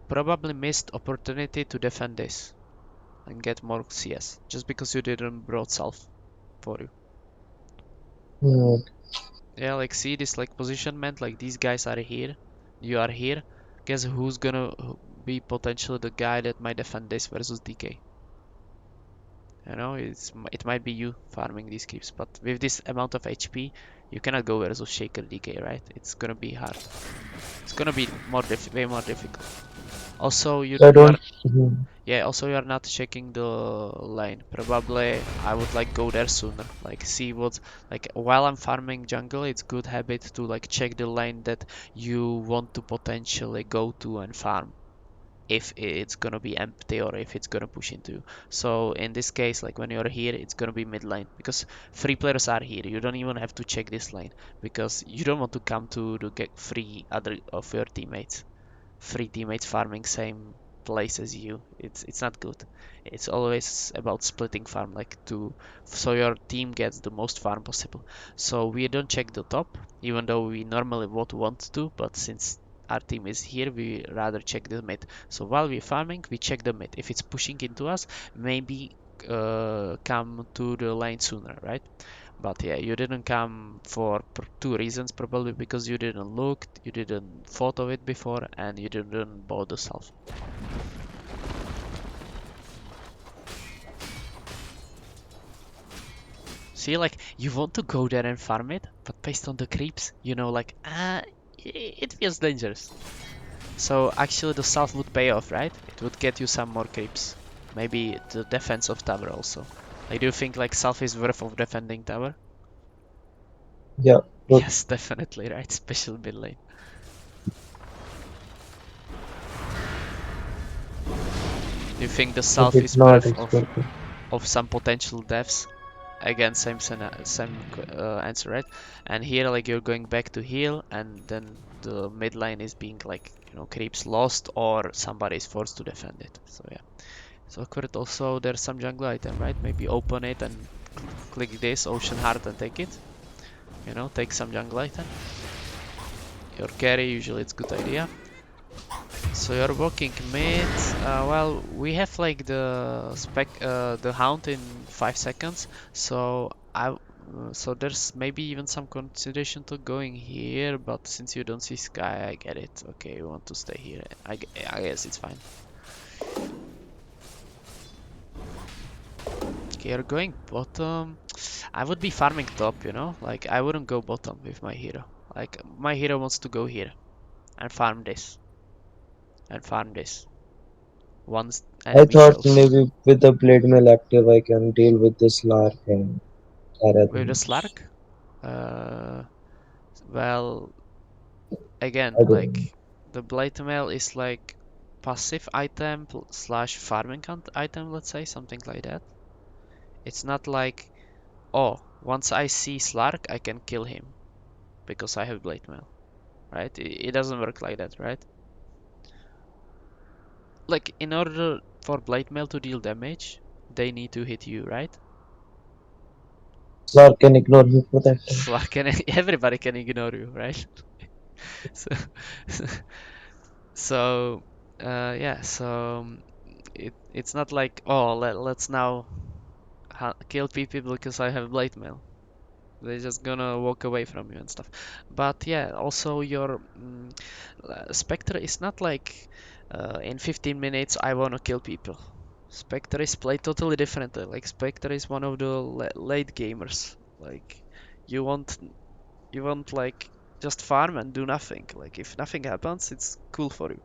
probably missed opportunity to defend this and get more CS just because you didn't brought salve for you. Hmm. Yeah, like see this like positionment, like these guys are here, you are here. Guess who's gonna be potentially the guy that might defend this versus DK? You know, it might be you farming these creeps, but with this amount of HP, you cannot go versus Shaker DK, right? It's gonna be hard. It's gonna be way more difficult. Also, I you don't. are Hmm. yeah. Also, you are not checking the lane. Probably, I would like go there sooner. Like see what like while I'm farming jungle, it's good habit to like check the lane that you want to potentially go to and farm, if it's gonna be empty or if it's gonna push into you. So in this case, like when you're here, it's gonna be mid lane because free players are here. You don't even have to check this lane because you don't want to come to get free other of your teammates. Free teammates farming same place as you. It's not good. It's always about splitting farm like to so your team gets the most farm possible. So we don't check the top, even though we normally would want to, but since our team is here, we rather check the mid. So while we're farming, we check the mid. If it's pushing into us, maybe come to the lane sooner, right? But yeah, you didn't come for two reasons, probably because you didn't look, you didn't thought of it before, and you didn't bought the self. See, like you want to go there and farm it, but based on the creeps, you know, like it feels dangerous. So actually, the self would pay off, right? It would get you some more creeps. Maybe the defense of tower also. Like, do you think like self is worth of defending tower? Yeah, but Yes, definitely, right? Special mid lane. Do you think the but self it's is not worth expected. of some potential deaths? Again, same answer, right? And here, like you're going back to heal, and then the mid lane is being like creeps lost or somebody is forced to defend it. So yeah, it's awkward. Also, there's some jungle item, right? Maybe open it and click this Ocean Heart and take it. Take some jungle item. Your carry usually it's good idea. So you're walking mid. Well, we have like the hound in 5 seconds. So there's maybe even some consideration to going here, but since you don't see Sky, I get it. Okay, you want to stay here. I guess it's fine. Okay, you're going bottom. I would be farming top, Like I wouldn't go bottom with my hero. Like my hero wants to go here and farm this and farm this. Once I enemy thought shows. maybe with the blade mill active, I can deal with this lark and With the Arathis. Slark? Uh, well, again, I don't know. like the Blade Mail is like passive item slash farming item, let's say, something like that. It's not like, oh, once I see Slark, I can kill him because I have Blade Mail, right? It doesn't work like that, right? Like, in order for Blade Mail to deal damage, they need to hit you, right? Lark can ignore me for that time. Slark can, everybody can ignore you, right? So, so yeah, so it's not like, oh, let's now kill people because I have blade mail. They're just gonna walk away from you and stuff. But yeah, also your Spectre is not like in 15 minutes I wanna kill people. Spectre is played totally differently. Like Spectre is one of the late gamers. Like you want you want like just farm and do nothing. Like if nothing happens, it's cool for you.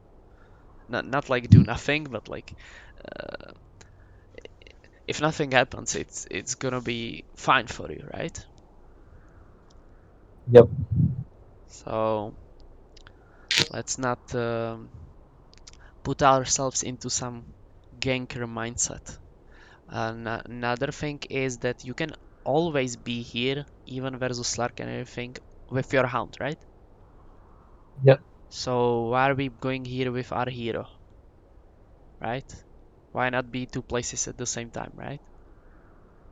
not like do nothing, but like uh, if nothing happens, it's gonna be fine for you, right? Yep. So let's not put ourselves into some ganker mindset. Another thing is that you can always be here, even versus Slark and everything, with your Hound, right? Yep. So why are we going here with our hero, right? Why not be two places at the same time, right?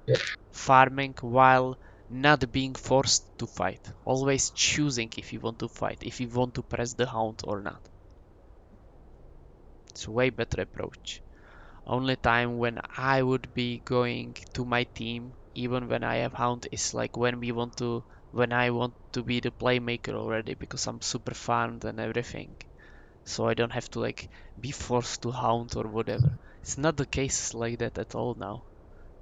Yep. Farming while not being forced to fight. Always choosing if you want to fight, if you want to press the Hound or not. It's a way better approach. Only time when I would be going to my team, even when I have Hound, is like when I want to be the playmaker already because I'm super farmed and everything. So I don't have to like be forced to Hound or whatever. It's not the case like that at all now.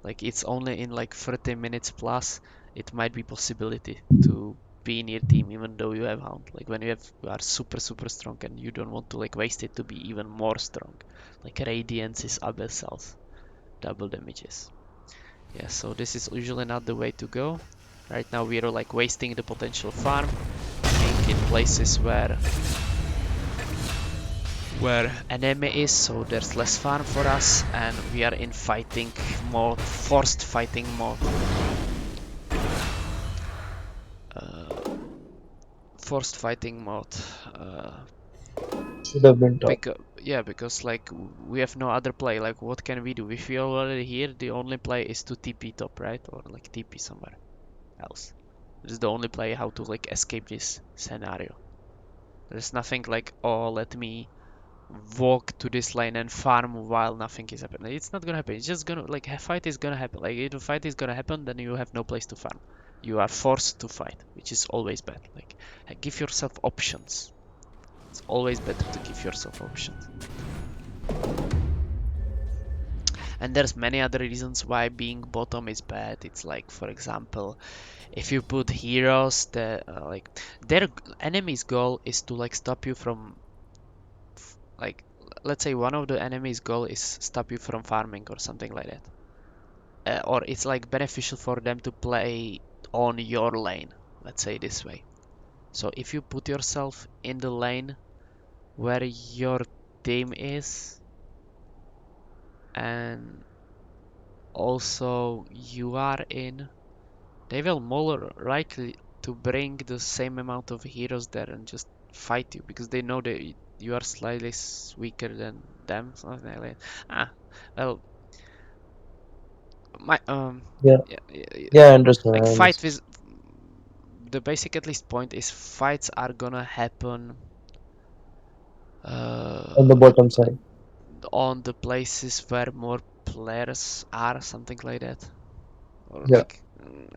Like it's only in like 30 minutes plus it might be possibility to be in your team even though you have Hound. Like when you are super strong and you don't want to like waste it to be even more strong. Like Radiance is Abel cells, double damages. Yeah, so this is usually not the way to go. Right now we are like wasting the potential farm, being in places where enemy is, so there's less farm for us, and we are in fighting mode, forced fighting mode. Uh, Forced fighting mode. Should have been top. Because like we have no other play. Like what can we do? If we are already here, the only play is to TP top, right? Or like TP somewhere else. This is the only play how to like escape this scenario. There's nothing like, oh, let me walk to this lane and farm while nothing is happening. It's not gonna happen. It's just gonna like a fight is gonna happen. Like if a fight is gonna happen, then you have no place to farm. You are forced to fight, which is always bad. Like give yourself options. It's always better to give yourself options. And there's many other reasons why being bottom is bad. It's like, for example, if you put heroes that like their enemy's goal is to like stop you from like let's say one of the enemy's goal is stop you from farming or something like that. Or it's like beneficial for them to play on your lane, let's say this way. So if you put yourself in the lane where your team is, and also you are in, they will more likely to bring the same amount of heroes there and just fight you because they know that you are slightly weaker than them, something like that. Well, my Yeah. yeah, Yeah, I understand. like I fight understand. with the basic at least point is fights are gonna happen On the uh bottom side. on the places where more players are, something like that. Or Yeah. like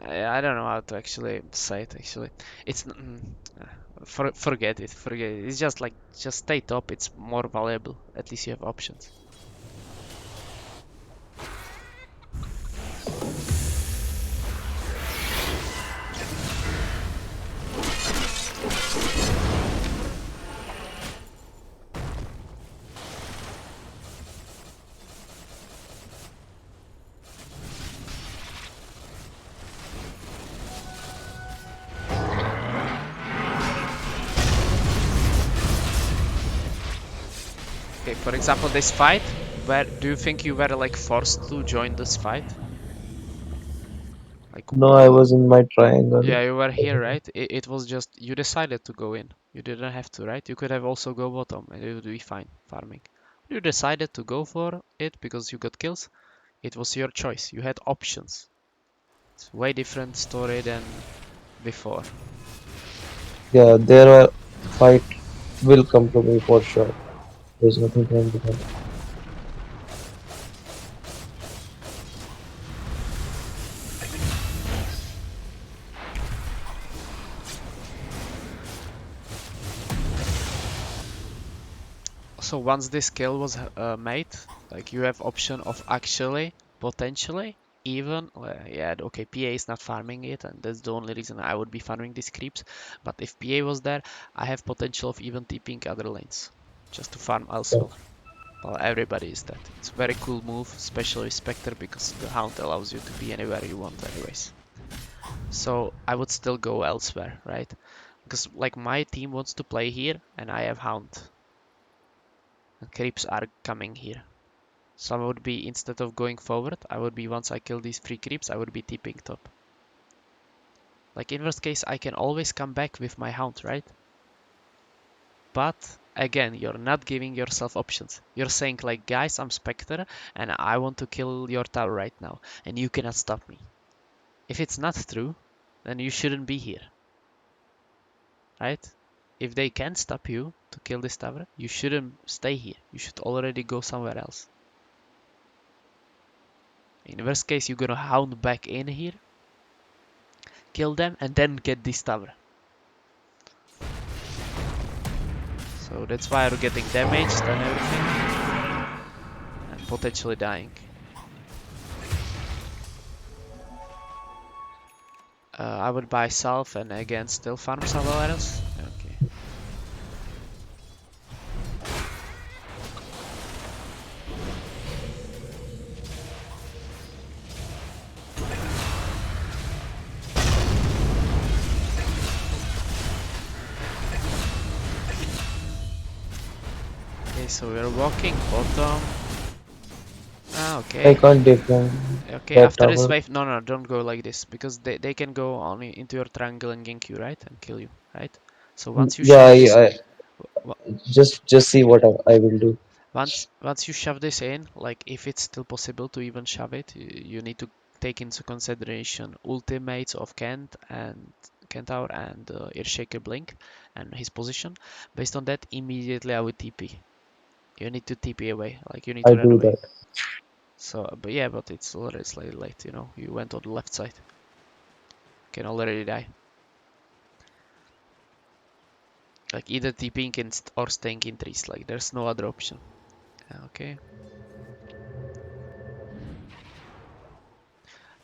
I don't know how to actually say it actually. It's forget it. It's just like just stay top, it's more valuable. At least you have options. Okay, for example, this fight, where do you think you were like forced to join this fight? Like, No, I was in my triangle. yeah, you were here, right? It was just you decided to go in. You didn't have to, right? You could have also go bottom and it would be fine farming. You decided to go for it because you got kills. It was your choice. You had options. It's way different story than before. Yeah, there are fight will come to me for sure. There's nothing can be done. So once this kill was made, like you have option of actually, potentially, even, yeah, okay, PA is not farming it, and that's the only reason I would be farming these creeps. But if PA was there, I have potential of even TPing other lanes. just to farm elsewhere. Well, everybody is dead. It's a very cool move, especially with Spectre, because the Hound allows you to be anywhere you want anyways. So I would still go elsewhere, right? Because like my team wants to play here and I have Hound. And creeps are coming here. So I would be, instead of going forward, I would be, once I kill these 3 creeps, I would be TPing top. Like in worst case, I can always come back with my Hound, right? But again, you're not giving yourself options. You're saying like, guys, I'm Spectre and I want to kill your tower right now and you cannot stop me. If it's not true, then you shouldn't be here, right? If they can stop you to kill this tower, you shouldn't stay here. You should already go somewhere else. In worst case, you're gonna hound back in here, kill them, and then get this tower. So that's why you're getting damaged and everything, and potentially dying. I would buy Salve and again still farm somewhere else. Okay. Okay, so we're walking bottom. Ah, I okay. can't defend Okay, that after this tower. wave, no, don't go like this, because they can go only into your triangle and gank you, right? And kill you, right? So once you Yeah, shove this, I just see what I will do. once you shove this in, like if it's still possible to even shove it, you need to take into consideration ultimates of Kent and Kentaur and Earthshaker Blink and his position. Based on that, immediately I would TP. You need to TP away, like you need I to run do away. that. So, but yeah, but it's already slightly late, you know. You went on the left side. Can already die. Like either TPing in or staying in trees. Like there's no other option. Okay.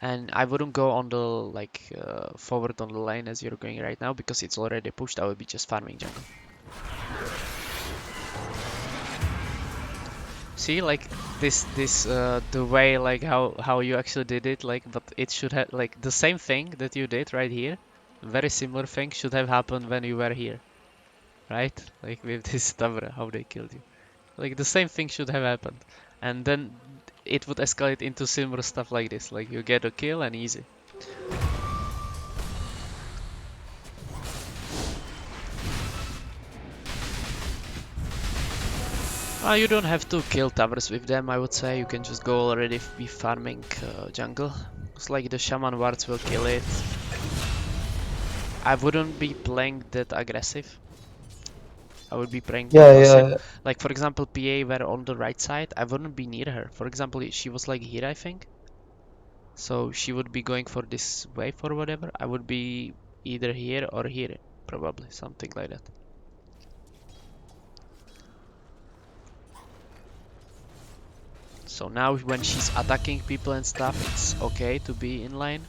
And I wouldn't go on the like forward on the lane as you're going right now because it's already pushed. I would be just farming jungle. See, like this the way like how you actually did it, like, but it should have like the same thing that you did right here. Very similar thing should have happened when you were here, right? Like with this tower, how they killed you. Like the same thing should have happened, and then it would escalate into similar stuff like this. Like you get a kill and easy. You don't have to kill towers with them, I would say. You can just go already be farming jungle. It's like the shaman wards will kill it. I wouldn't be playing that aggressive. I would be playing more Yeah, passive. yeah, Like for example, PA were on the right side. I wouldn't be near her. For example, she was like here, I think. So she would be going for this wave or whatever. I would be either here or here, probably something like that. So now when she's attacking people and stuff, it's okay to be in line.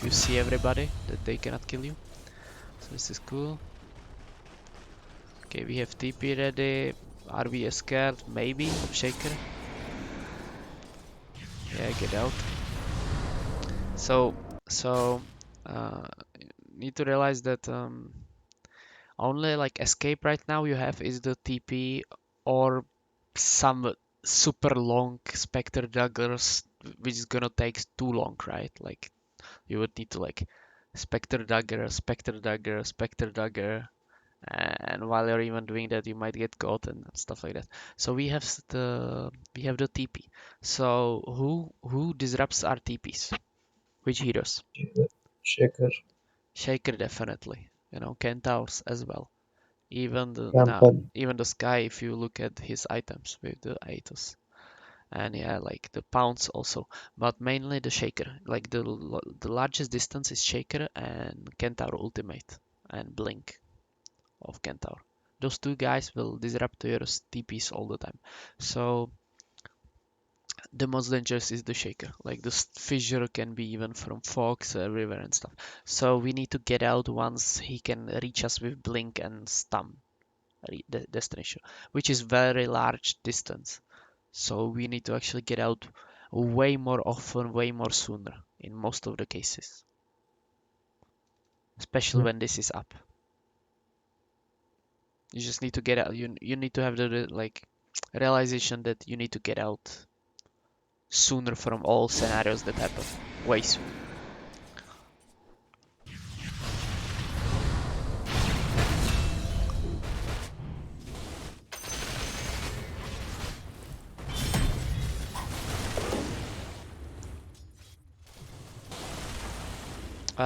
You see everybody that they cannot kill you. So this is cool. Okay, we have TP ready. Are we scared? Maybe. Shaker. Yeah, get out. So uh, need to realize that only like escape right now you have is the TP or some super long Spectre daggers, which is gonna take too long, right? Like you would need to like Spectre dagger, Spectre dagger, Spectre dagger, and while you're even doing that, you might get caught and stuff like that. So we have the TP. So who disrupts our TPs? Which heroes? Shaker, Shaker definitely. You know, Kentaurs as well. Even the now, Temple. even the Sky, if you look at his items with the Aethos. And yeah, like the pounds also, but mainly the Shaker. Like the largest distance is Shaker and Kentaur ultimate and Blink of Kentaur. Those two guys will disrupt your TPs all the time. So the most dangerous is the Shaker. Like the fissure can be even from fogs everywhere and stuff. So we need to get out once he can reach us with Blink and Stun. destination, which is very large distance. So we need to actually get out way more often, way more sooner in most of the cases, especially when this is up. You just need to get out. You need to have the like realization that you need to get out sooner from all scenarios that happen, way sooner.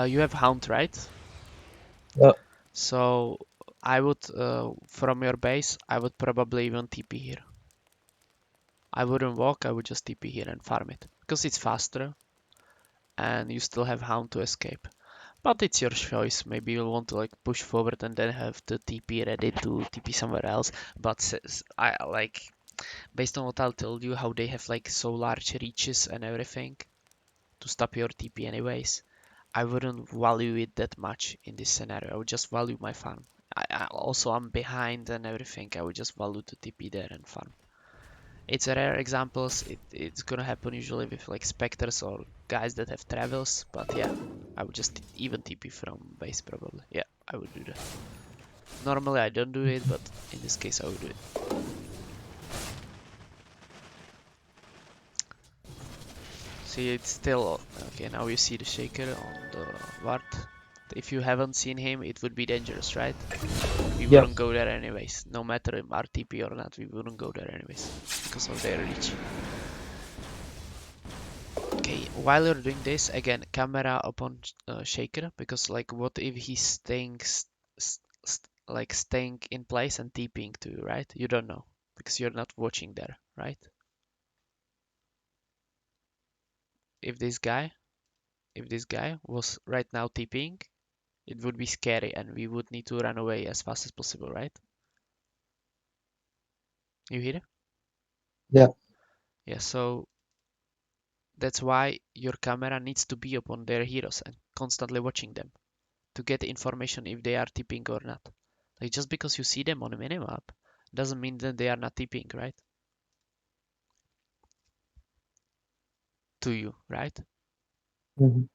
You have Hound, right? Yeah. So I would, from your base, I would probably even TP here. I wouldn't walk, I would just TP here and farm it. Because it's faster, and you still have Hound to escape. But it's your choice. Maybe you'll want to like push forward and then have the TP ready to TP somewhere else. But I like, based on what I'll tell you, how they have like so large reaches and everything to stop your TP anyways, I wouldn't value it that much in this scenario. I would just value my farm. Also, I'm behind and everything. I would just value the TP there and farm. It's a rare examples. It's gonna happen usually with like Spectres or guys that have travels. But yeah, I would just even TP from base probably. Yeah, I would do that. Normally I don't do it, but in this case I would do it. See, it's still okay. Now you see the shaker on the ward. If you haven't seen him, it would be dangerous, right? We Yeah. wouldn't go there anyways. No matter if RTP or not, we wouldn't go there anyways because of their reach. Okay, while you're doing this, again, camera upon shaker, because like, what if he's staying in place and TPing to you, right? You don't know because you're not watching there, right? If this guy was right now TPing, it would be scary and we would need to run away as fast as possible, right? You hear it? Yeah. Yeah, so that's why your camera needs to be upon their heroes and constantly watching them to get information if they are tipping or not. Like, just because you see them on a minimap doesn't mean that they are not tipping, right? To you, right? Mhm.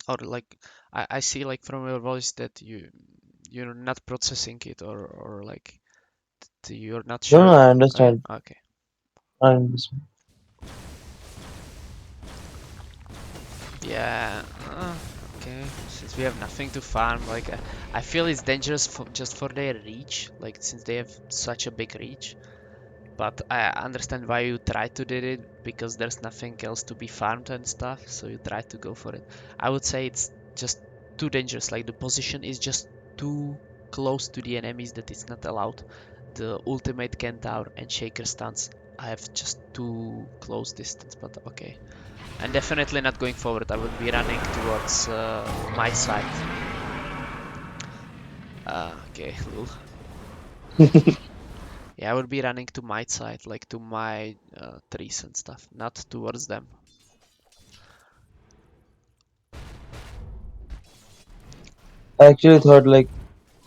Or like, I see like from your voice that you're not processing it, or like you're not No, no, sure. I Oh, yeah? understand. Okay. I understand. Yeah. Okay. Since we have nothing to farm, like I feel it's dangerous just for their reach. Like, since they have such a big reach. But I understand why you try to do it, because there's nothing else to be farmed and stuff, so you try to go for it. I would say it's just too dangerous. Like, the position is just too close to the enemies that it's not allowed. The ultimate Kentaur and Shaker stance have just too close distance, but okay. I'm definitely not going forward. I would be running towards my side. Okay, lol. Yeah, I would be running to my side, like to my trees and stuff, not towards them. I actually thought like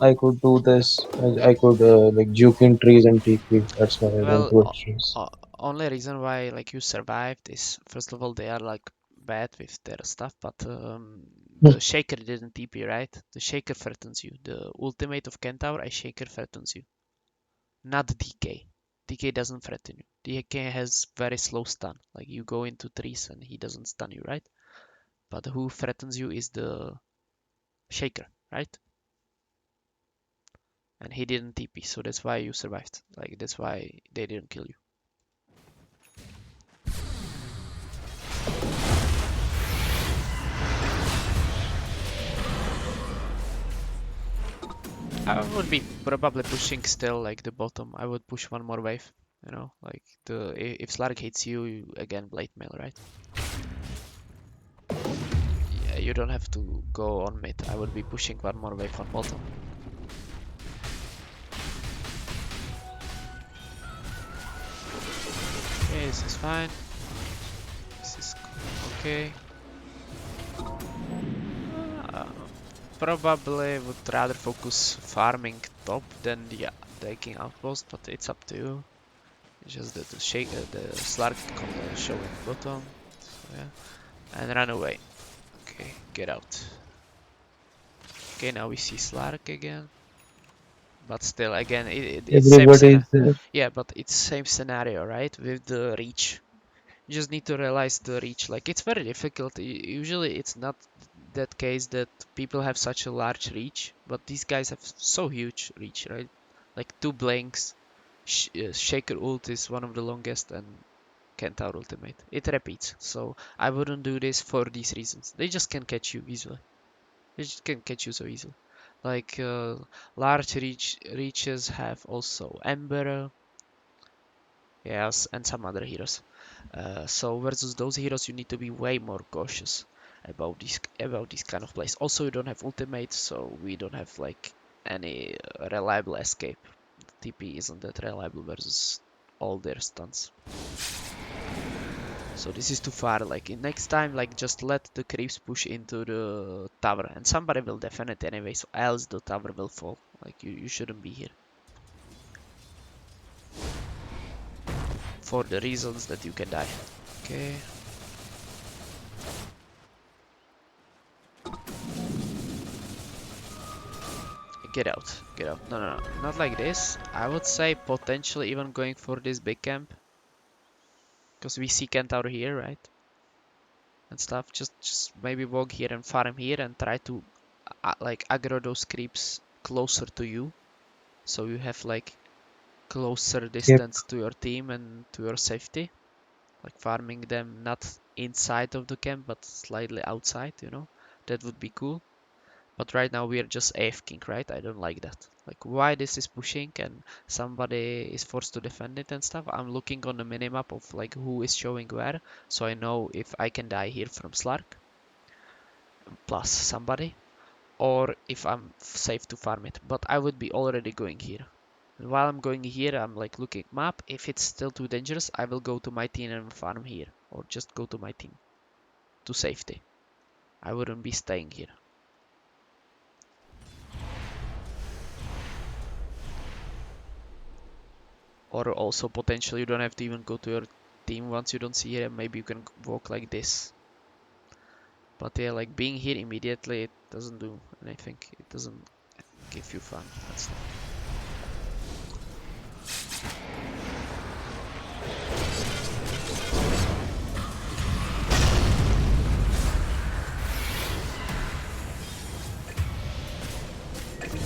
I could do this. I could like juke in trees and TP. That's why I went Well, towards trees. only reason why like you survived is, first of all, they are like bad with their stuff, but the Shaker didn't TP, right? The Shaker threatens you. The ultimate of Kentaur, a Shaker threatens you, not DK. DK doesn't threaten you. DK has very slow stun. Like, you go into trees and he doesn't stun you, right? But who threatens you is the Shaker, right? And he didn't TP, so that's why you survived. Like, that's why they didn't kill you. I would be probably pushing still like the bottom. I would push one more wave. You know, like if Slark hits you, you again blade mail, right? Yeah, you don't have to go on mid. I would be pushing one more wave on bottom. Okay, this is fine. This is okay. Uh, probably would rather focus farming top than taking outpost, but it's up to you. It's just that the Slark showing bottom, so yeah, and run away. Okay, get out. Okay, now we see Slark again, but still, again, it's same Everybody scenario. is there. Yeah, but it's same scenario, right? With the reach. You just need to realize the reach. Like, it's very difficult. Usually, it's not that case that people have such a large reach, but these guys have so huge reach, right? Like two blanks. Shaker ult is one of the longest, and Kentaur ultimate. It repeats, so I wouldn't do this for these reasons. They just can catch you easily. They just can catch you so easily. Like large reaches have also Ember, yes, and some other heroes. So versus those heroes, you need to be way more cautious about these kind of plays. Also, you don't have ultimate, so we don't have like any reliable escape. TP isn't that reliable versus all their stuns. So this is too far. Like in next time, like just let the creeps push into the tower, and somebody will defend it anyway. So else the tower will fall. Like you shouldn't be here for the reasons that you can die. Okay. Get out, get out. No, no, no, not like this. I would say potentially even going for this big camp. Because we see Kentaur here, right? And stuff. Just maybe walk here and farm here and try to like aggro those creeps closer to you. So you have like closer Yep. distance to your team and to your safety. Like farming them not inside of the camp but slightly outside, you know? That would be cool. But right now we are just AFKing, right? I don't like that. Like why this is pushing and somebody is forced to defend it and stuff. I'm looking on the minimap of like who is showing where, so I know if I can die here from Slark plus somebody, or if I'm safe to farm it. But I would be already going here. And while I'm going here, I'm like looking map. If it's still too dangerous, I will go to my team and farm here, or just go to my team to safety. I wouldn't be staying here. Or also potentially you don't have to even go to your team once you don't see him. Maybe you can walk like this. But yeah, like being here immediately, it doesn't do anything. It doesn't give you fun. That's not.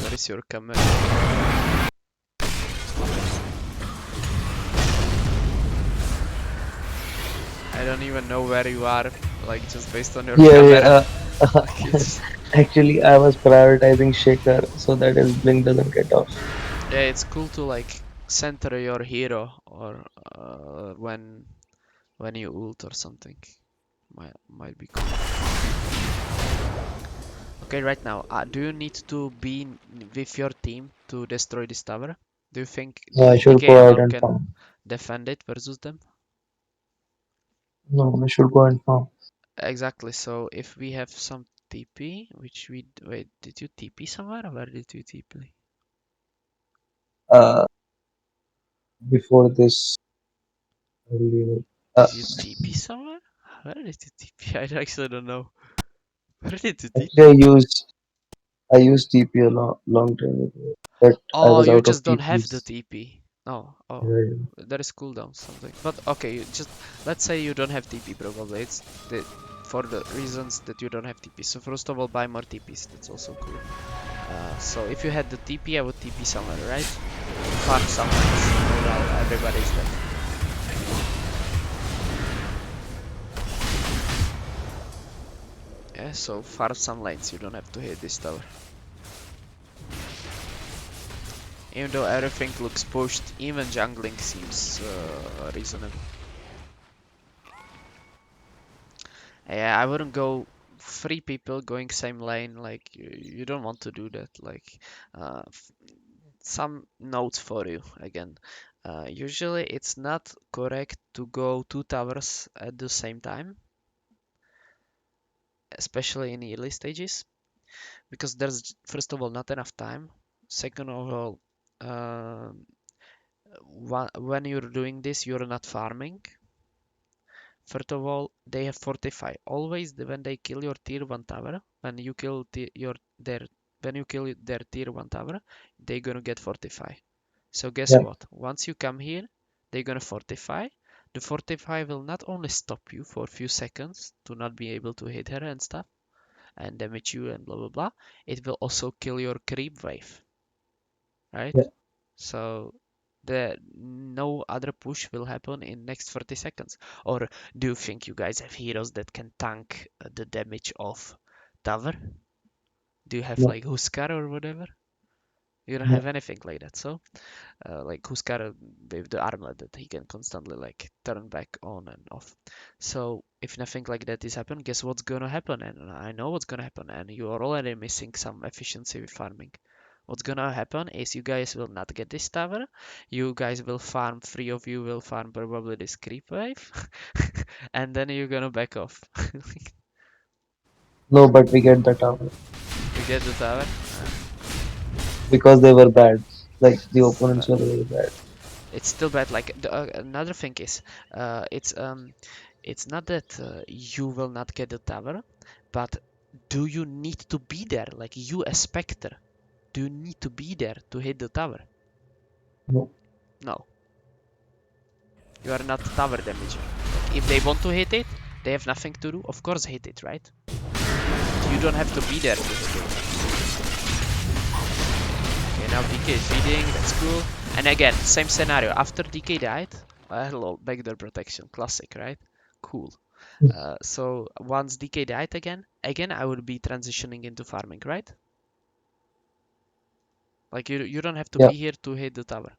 Where is your camera? I don't even know where you are, like just based on your Yeah, camera. yeah. Like it's Actually, I was prioritizing Shaker so that his blink doesn't get off. yeah, it's cool to like center your hero or when you ult or something. Might be cool. Okay, right now, do you need to be with your team to destroy this tower? Do you think So the I should APK go ahead alone and can farm. defend it versus them? No, I should go and farm. Exactly. So if we have some TP, which we wait, did you TP somewhere? Where did you TP? Uh, before this earlier. Uh, Did you TP somewhere? Where did you TP? I actually don't know. Where did you Actually, TP? I used TP a long time ago, but I Oh, was you out of just don't have the TPs. TP. Oh, oh, Right. there is cooldown something. But okay, just let's say you don't have TP probably. It's for the reasons that you don't have TP. So first of all, buy more TPs. That's also cool. So if you had the TP, I would TP somewhere, right? Farm somewhere. Well, everybody's dead. Yeah, so farm some lanes. You don't have to hit this tower. Even though everything looks pushed, even jungling seems reasonable. Yeah, I wouldn't go three people going same lane. Like you don't want to do that. Like uh, f- some notes for you again. Usually it's not correct to go two towers at the same time, especially in early stages. because there's first of all not enough time. Second of all, when you're doing this, you're not farming. First of all, they have fortify. Always when they kill your tier 1 tower, when you kill their tier 1 tower, they're gonna get fortify. So guess Yeah, what? Once you come here, they're gonna fortify. The fortify will not only stop you for a few seconds to not be able to hit her and stuff and damage you and blah blah blah. It will also kill your creep wave, right? yeah. So the no other push will happen in next 30 seconds. Or do you think you guys have heroes that can tank the damage of tower? Do you have No, like Huskar or whatever? You don't no. have anything like that. So like Huskar with the armor that he can constantly like turn back on and off. So if nothing like that is happen, guess what's gonna happen? And I know what's gonna happen, and you are already missing some efficiency with farming. What's gonna happen is you guys will not get this tower. You guys will farm, three of you will farm probably this creep wave, and then you're gonna back off. No, but we get the tower You get the tower? because they were bad. Like the opponents But were very bad. it's still bad. Like another thing is, it's not that you will not get the tower, but do you need to be there? Like you, a Spectre, do you need to be there to hit the tower? No, No, you are not tower damager. Like if they want to hit it, they have nothing to do. Of course, hit it, right? You don't have to be there to hit it. Okay, now DK is feeding. That's cool. And again, same scenario. After DK died, hello, backdoor protection, classic, right? Cool. So once DK died again I would be transitioning into farming, right? Like you don't have to yeah. be here to hit the tower.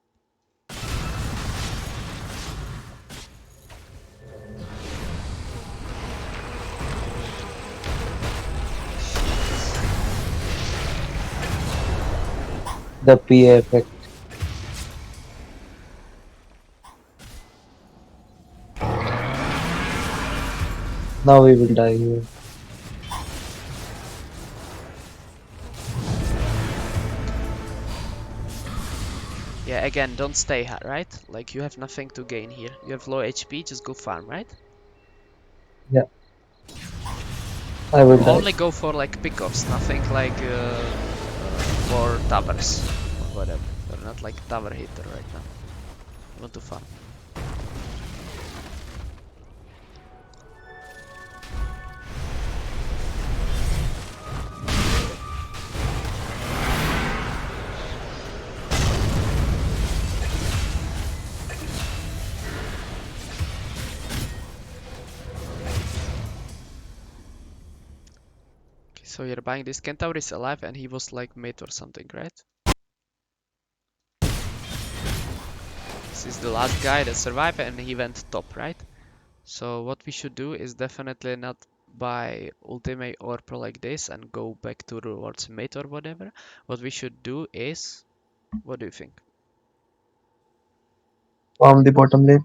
The PA effect. Now we will die here. Yeah, again, don't stay, right? Like you have nothing to gain here. You have low HP, just go farm, right? Yeah, I will die. Only go for like pickoffs, nothing like for towers or whatever. You're not like tower hitter right now. You want to farm. Okay, so you're buying this. Kentaur is alive and he was like mid or something, right? This is the last guy that survived and he went top, right? So what we should do is definitely not buy ultimate or pro like this and go back to towards mid or whatever. What we should do is, what do you think? Farm the bottom lane.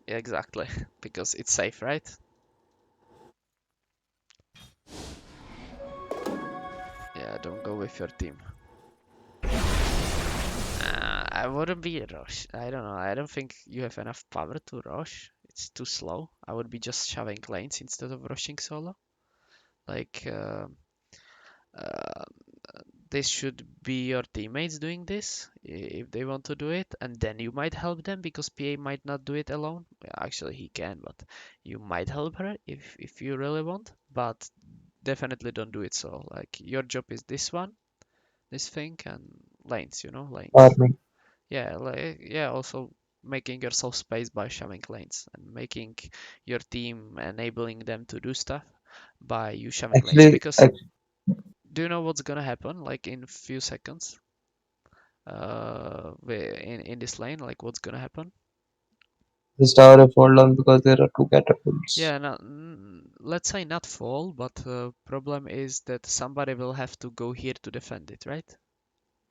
Yeah, exactly, because it's safe, right? Yeah, don't go with your team. I wouldn't be a rush. I don't know. I don't think you have enough power to rush. It's too slow. I would be just shoving lanes instead of rushing solo. Like, uh, this should be your teammates doing this if they want to do it, and then you might help them because PA might not do it alone. Actually, he can, but you might help her if you really want. But definitely don't do it so. Like your job is this one, this thing, and lanes. You know, lanes. Farming. Yeah, like yeah. Also making yourself space by shoving lanes and making your team enabling them to do stuff by you shoving lanes Actually, because do you know what's gonna happen like in few seconds in this lane, like what's gonna happen? this tower will fall down because there are two catapults. Yeah, no, let's say not fall, but problem is that somebody will have to go here to defend it, right?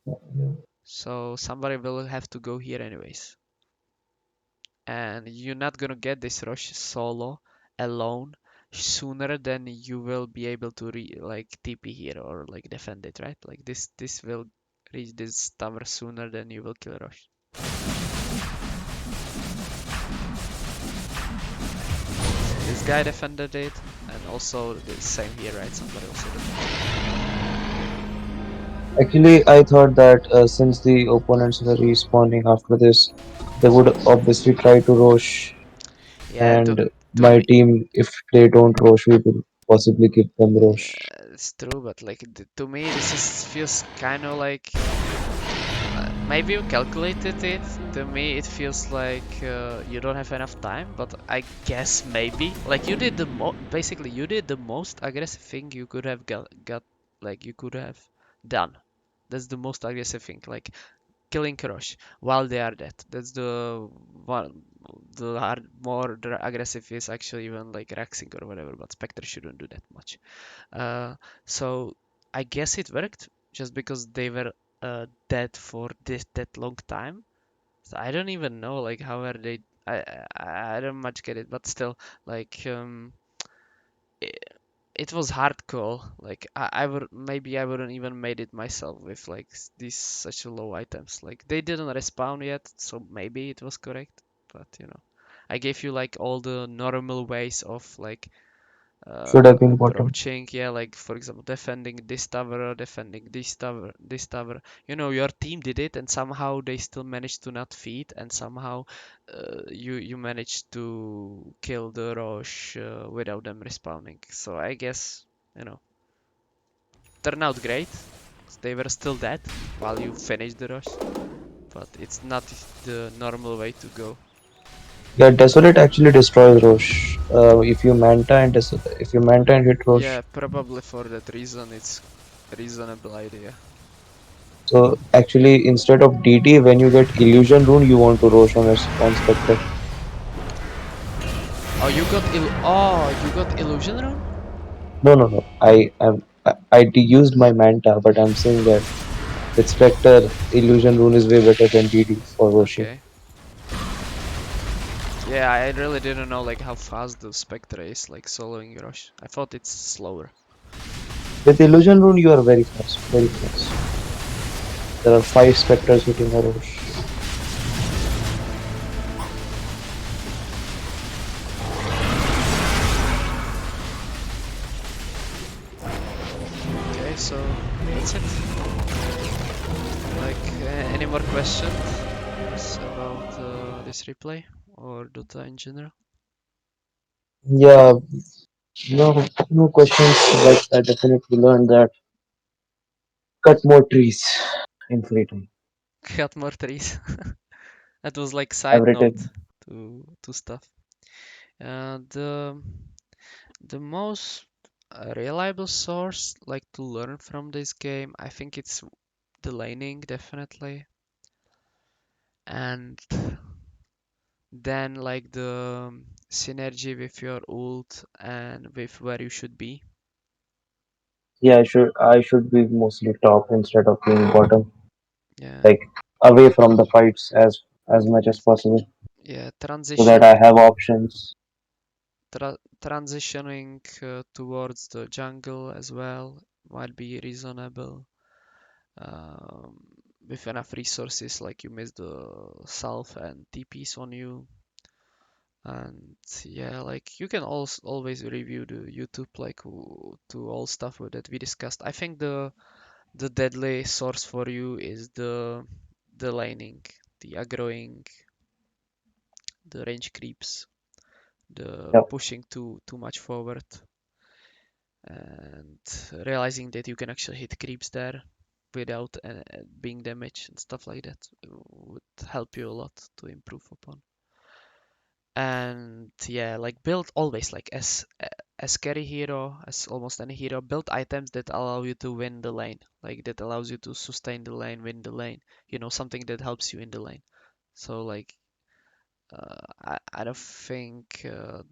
Yeah. So somebody will have to go here anyways, and you're not gonna get this rush solo alone sooner, then you will be able to like TP here or like defend it, right? Like this will reach this tower sooner than you will kill Rosh. This guy defended it, and also the same here, right? Somebody also defended Actually, I thought that since the opponents were respawning after this, they would obviously try to rush, it. Yeah, and to my me, team, if they don't rush, we will possibly give them yeah, rush. it's true, but like to me, this is feels kind of like maybe you calculated it. To me, it feels like you don't have enough time, but I guess maybe like you did the basically you did the most aggressive thing you could have got like you could have done. That's the most aggressive thing, like killing Crush while they are dead. That's the one. The hard, more aggressive is actually even like Rexing or whatever, but Spectre shouldn't do that much. So I guess it worked just because they were dead for this that long time. So I don't even know like how are they. I don't much get it, but still like it, it was hard call. Like I would maybe I wouldn't even made it myself with like these such low items. Like they didn't respawn yet, so maybe it was correct. But you know, I gave you like all the normal ways of like Should have been bottom. approaching, yeah, like for example defending this tower, defending this tower, you know, your team did it and somehow they still managed to not feed, and somehow you managed to kill the Roche without them respawning. So I guess, you know, turned out great. They were still dead while you finished the Roche, but it's not the normal way to go. Yeah, Desolate actually destroys Rosh. If you Manta and hit Rosh, Yeah, probably for that reason it's a reasonable idea. so actually instead of DD, when you get Illusion Rune, you want to Rosh on Spectre. Oh, you got illusion rune? No, no, no. I used my Manta, but I'm saying that with Spectre, Illusion Rune is way better than DD for Roshing. Okay. Yeah, I really didn't know like how fast the Spectre is like soloing Rush. I thought it's slower. With Illusion Rune, you are very fast, very fast. There are 5 Spectres hitting a Rosh. Okay, so that's it. Like any more questions about this replay or Dota in general? Yeah, no questions, but I definitely learned that cut more trees in free time. Got more trees. That was like side Every note time. to stuff. The most reliable source like to learn from this game, I think it's the laning definitely, and then like the synergy with your ult and with where you should be. Yeah, I should be mostly top instead of being bottom, Yeah, like away from the fights as much as possible, yeah. so that I have options. Transitioning towards the jungle as well might be reasonable. Um, with enough resources, like you miss the self and TPs on you. And yeah, like you can also always review the YouTube like to all stuff that we discussed. I think the deadly source for you is the laning, the aggroing, the range creeps, the Yeah, pushing too much forward, and realizing that you can actually hit creeps there without being damaged and stuff like that would help you a lot to improve upon. And yeah, like build always like as carry hero, as almost any hero, build items that allow you to win the lane, like that allows you to sustain the lane, win the lane, you know, something that helps you in the lane. So like I don't think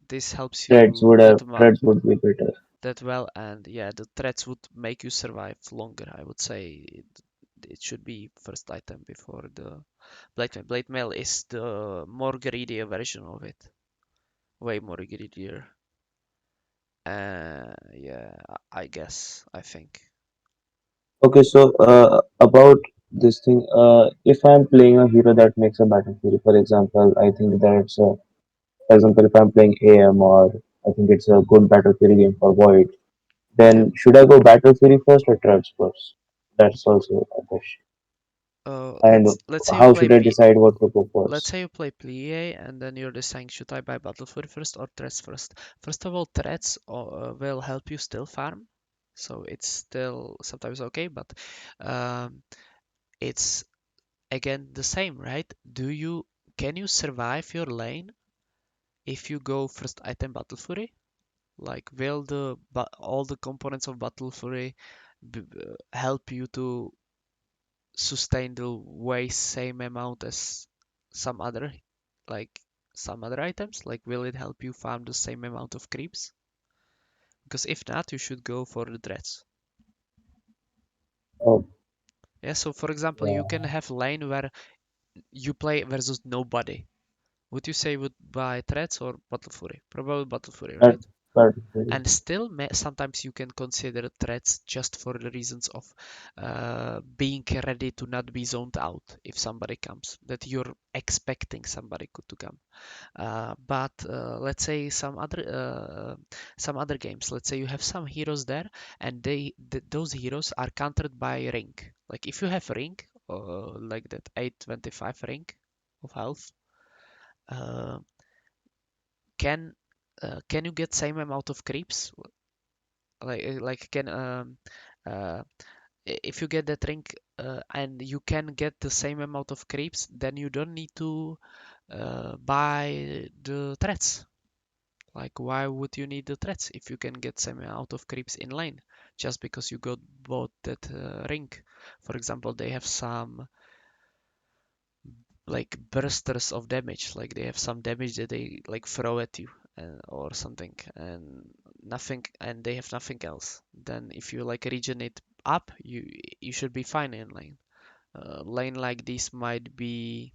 this helps you threads would be better. that well, and yeah, the threats would make you survive longer. I would say it should be first item before the blade mail. Blade mail is the more greedy version of it, way more greedier. Yeah, I guess, I think. Okay, so about this thing, if I'm playing a hero that makes a battle fury, for example, I think that's for example, if I'm playing AM or I think it's a good battle fury game for Void, Yep. then should I go battle fury first or threats first? That's also a question. And Let's say you how play should I decide what to go let's first? say you play plie and then you're deciding should I buy battle fury first or threats first. First of all, threats will help you still farm, so it's still sometimes okay, but um, it's again the same, right? Can you survive your lane if you go first item battle fury? Like, will all the components of battle fury help you to sustain the way same amount as some other like some other items? Like, will it help you farm the same amount of creeps? Because if not, you should go for the dreads. Oh, Yeah, so for example, you can yeah, have lane where you play versus nobody. Would you say would buy threats or battle fury? Probably battle fury, that right? battle fury. And still, sometimes you can consider threats just for the reasons of being ready to not be zoned out if somebody comes, that you're expecting somebody to come. But let's say some other games. Let's say you have some heroes there, and those heroes are countered by ring. Like if you have ring, like that 825 ring of health, uh, can can you get same amount of creeps? Like can uh, if you get that ring and you can get the same amount of creeps, then you don't need to buy the threats. Like, why would you need the threats if you can get same amount of creeps in lane just because you got bought that ring? For example, they have some like bursters of damage, like they have some damage that they like throw at you or something, and nothing, and they have nothing else. Then if you like regen it up, you should be fine in lane. Lane like this might be,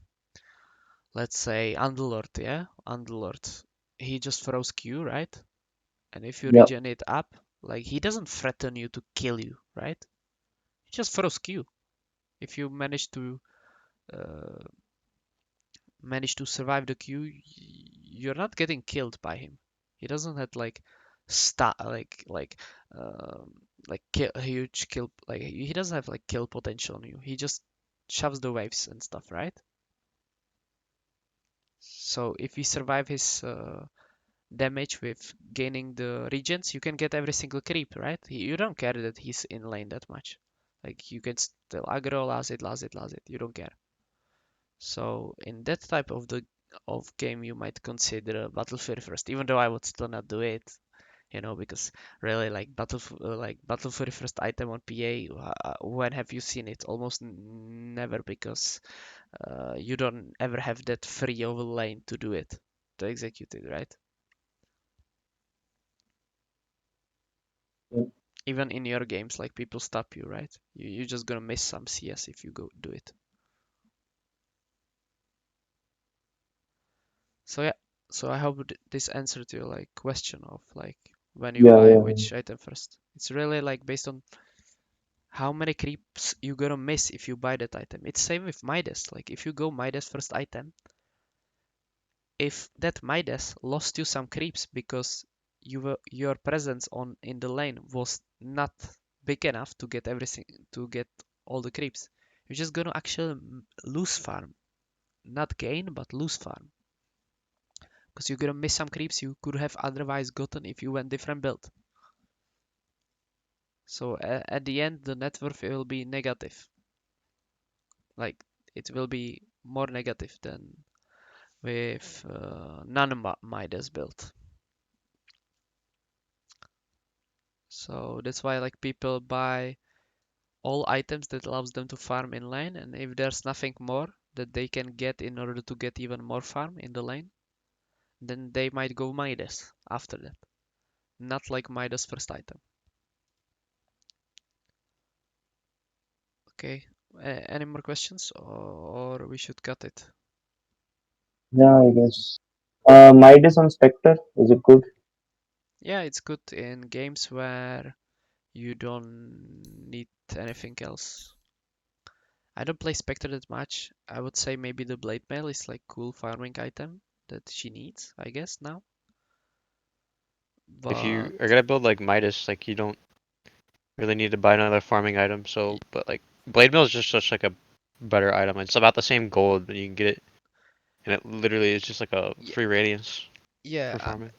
let's say, Underlord, yeah? Underlord. He just throws Q, right? And if you Yeah, regen it up, like he doesn't threaten you to kill you, right? He just throws Q. If you uh, manage to survive the Q, you're not getting killed by him. He doesn't have like stat um, a huge kill, like he doesn't have like kill potential on you. He just shoves the waves and stuff, right? So if you survive his damage with gaining the regions, you can get every single creep, right? You don't care that he's in lane that much. Like you can still aggro, last it. You don't care. So in that type of game, you might consider Battlefield first, even though I would still not do it, because really like Battlefield first item on PA. When have you seen it? Almost never, because you don't ever have that free over lane to do it, to execute it, right? yeah, Even in your games, like people stop you, right? You're just gonna miss some CS if you go do it. So yeah, so I hope this answered your like question of like when you yeah, buy yeah. which item first. It's really like based on how many creeps you gonna miss if you buy that item. It's same with Midas. Like if you go Midas first item, if that Midas lost you some creeps because your presence on in the lane was not big enough to get everything, to get all the creeps, you're just gonna actually lose farm, not gain but lose farm, because you're gonna miss some creeps you could have otherwise gotten if you went different build. So at the end, the net worth will be negative. Like it will be more negative than with non-Midas build. So that's why like people buy all items that allows them to farm in lane, and if there's nothing more that they can get in order to get even more farm in the lane, then they might go Midas after that. Not like Midas first item. Okay. Any more questions, or we should cut it? Yeah, I guess. Midas on Spectre, is it good? Yeah, it's good in games where you don't need anything else. I don't play Spectre that much. I would say maybe the Blade Mail is like cool farming item that she needs, I guess now. If But you are gonna build like Midas, like you don't really need to buy another farming item. y- So, but like Blade Mail is just such like a better item. It's about the same gold, but you can get it, and it literally is just like a yeah, free radiance yeah, for farming.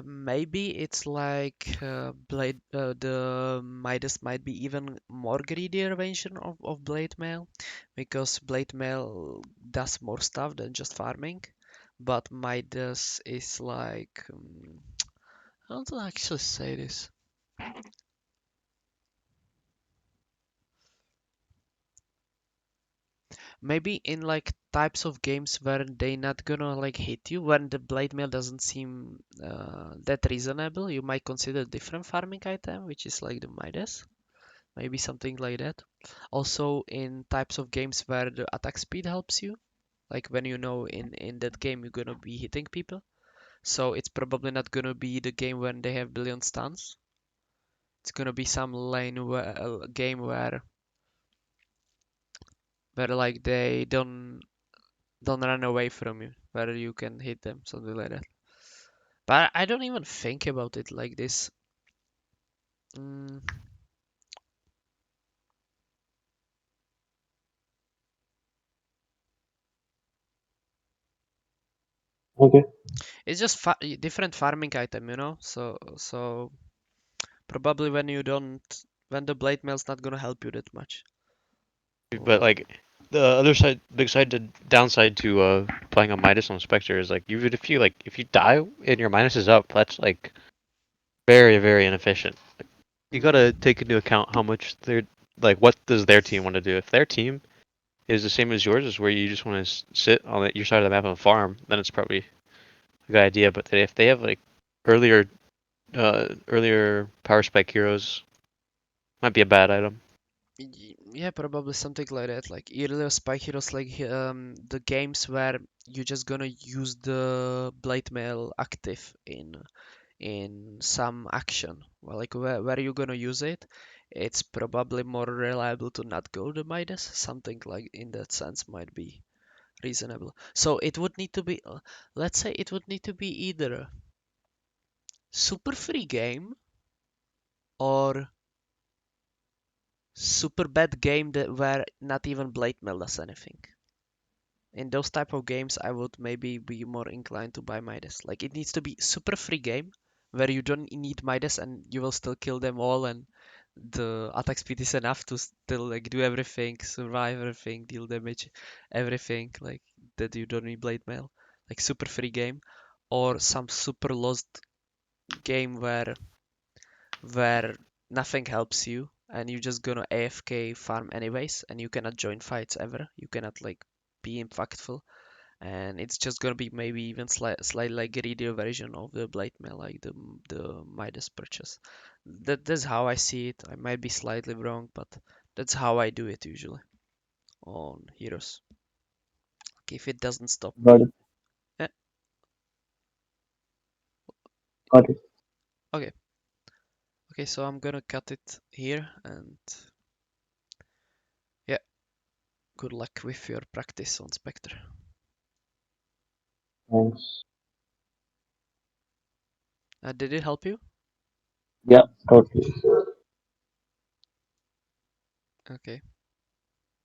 maybe it's like Blade. The Midas might be even more greedier version of Blade Mail, because Blade Mail does more stuff than just farming. But Midas is like, how to actually say this? Maybe in like types of games where they not gonna like hit you, when the blade mail doesn't seem that reasonable, you might consider different farming item, which is like the Midas, maybe something like that. Also in types of games where the attack speed helps you, like when you know in that game you're gonna be hitting people, so it's probably not gonna be the game when they have billion stuns. It's gonna be some lane where, game where like they don't run away from you, where you can hit them, something like that. But I don't even think about it like this. Mm, Okay, it's just different farming item, you know. So probably when the blade mail's not gonna help you that much. But Or like the other side, big side to downside to playing a Midas on Spectre is like even if you die and your Midas is up, that's like very very inefficient. You mm, gotta take into account how much they're like what does their team want to do. If their team is the same as yours, is where you just want to sit on your side of the map and farm, then it's probably a good idea. But if they have like earlier earlier power spike heroes, might be a bad item. yeah, probably something like that. Like earlier spy heroes, like the games where you're just gonna use the blade mail active in some action. Well, like where you're gonna use it, it's probably more reliable to not go the Midas. Something like in that sense might be reasonable. So it would need to be, let's say it would need to be either super free game or super bad game that where not even blade mail does anything. In those type of games, I would maybe be more inclined to buy Midas. Like it needs to be super free game where you don't need Midas and you will still kill them all, and the attack speed is enough to still like do everything, survive everything, deal damage, everything like that. You don't need blade mail. Like super free game, or some super lost game where nothing helps you and you're just gonna AFK farm anyways, and you cannot join fights ever. You cannot like be impactful, and it's just gonna be maybe even slightly like greedier version of the blade mail, like the Midas purchase. That's how I see it. I might be slightly wrong, but that's how I do it usually on heroes. Like if it doesn't stop got me. it, Eh, got it. okay, okay, so I'm gonna cut it here, and yeah, good luck with your practice on Spectre. Thanks. Did it help you? Yeah, totally. Okay.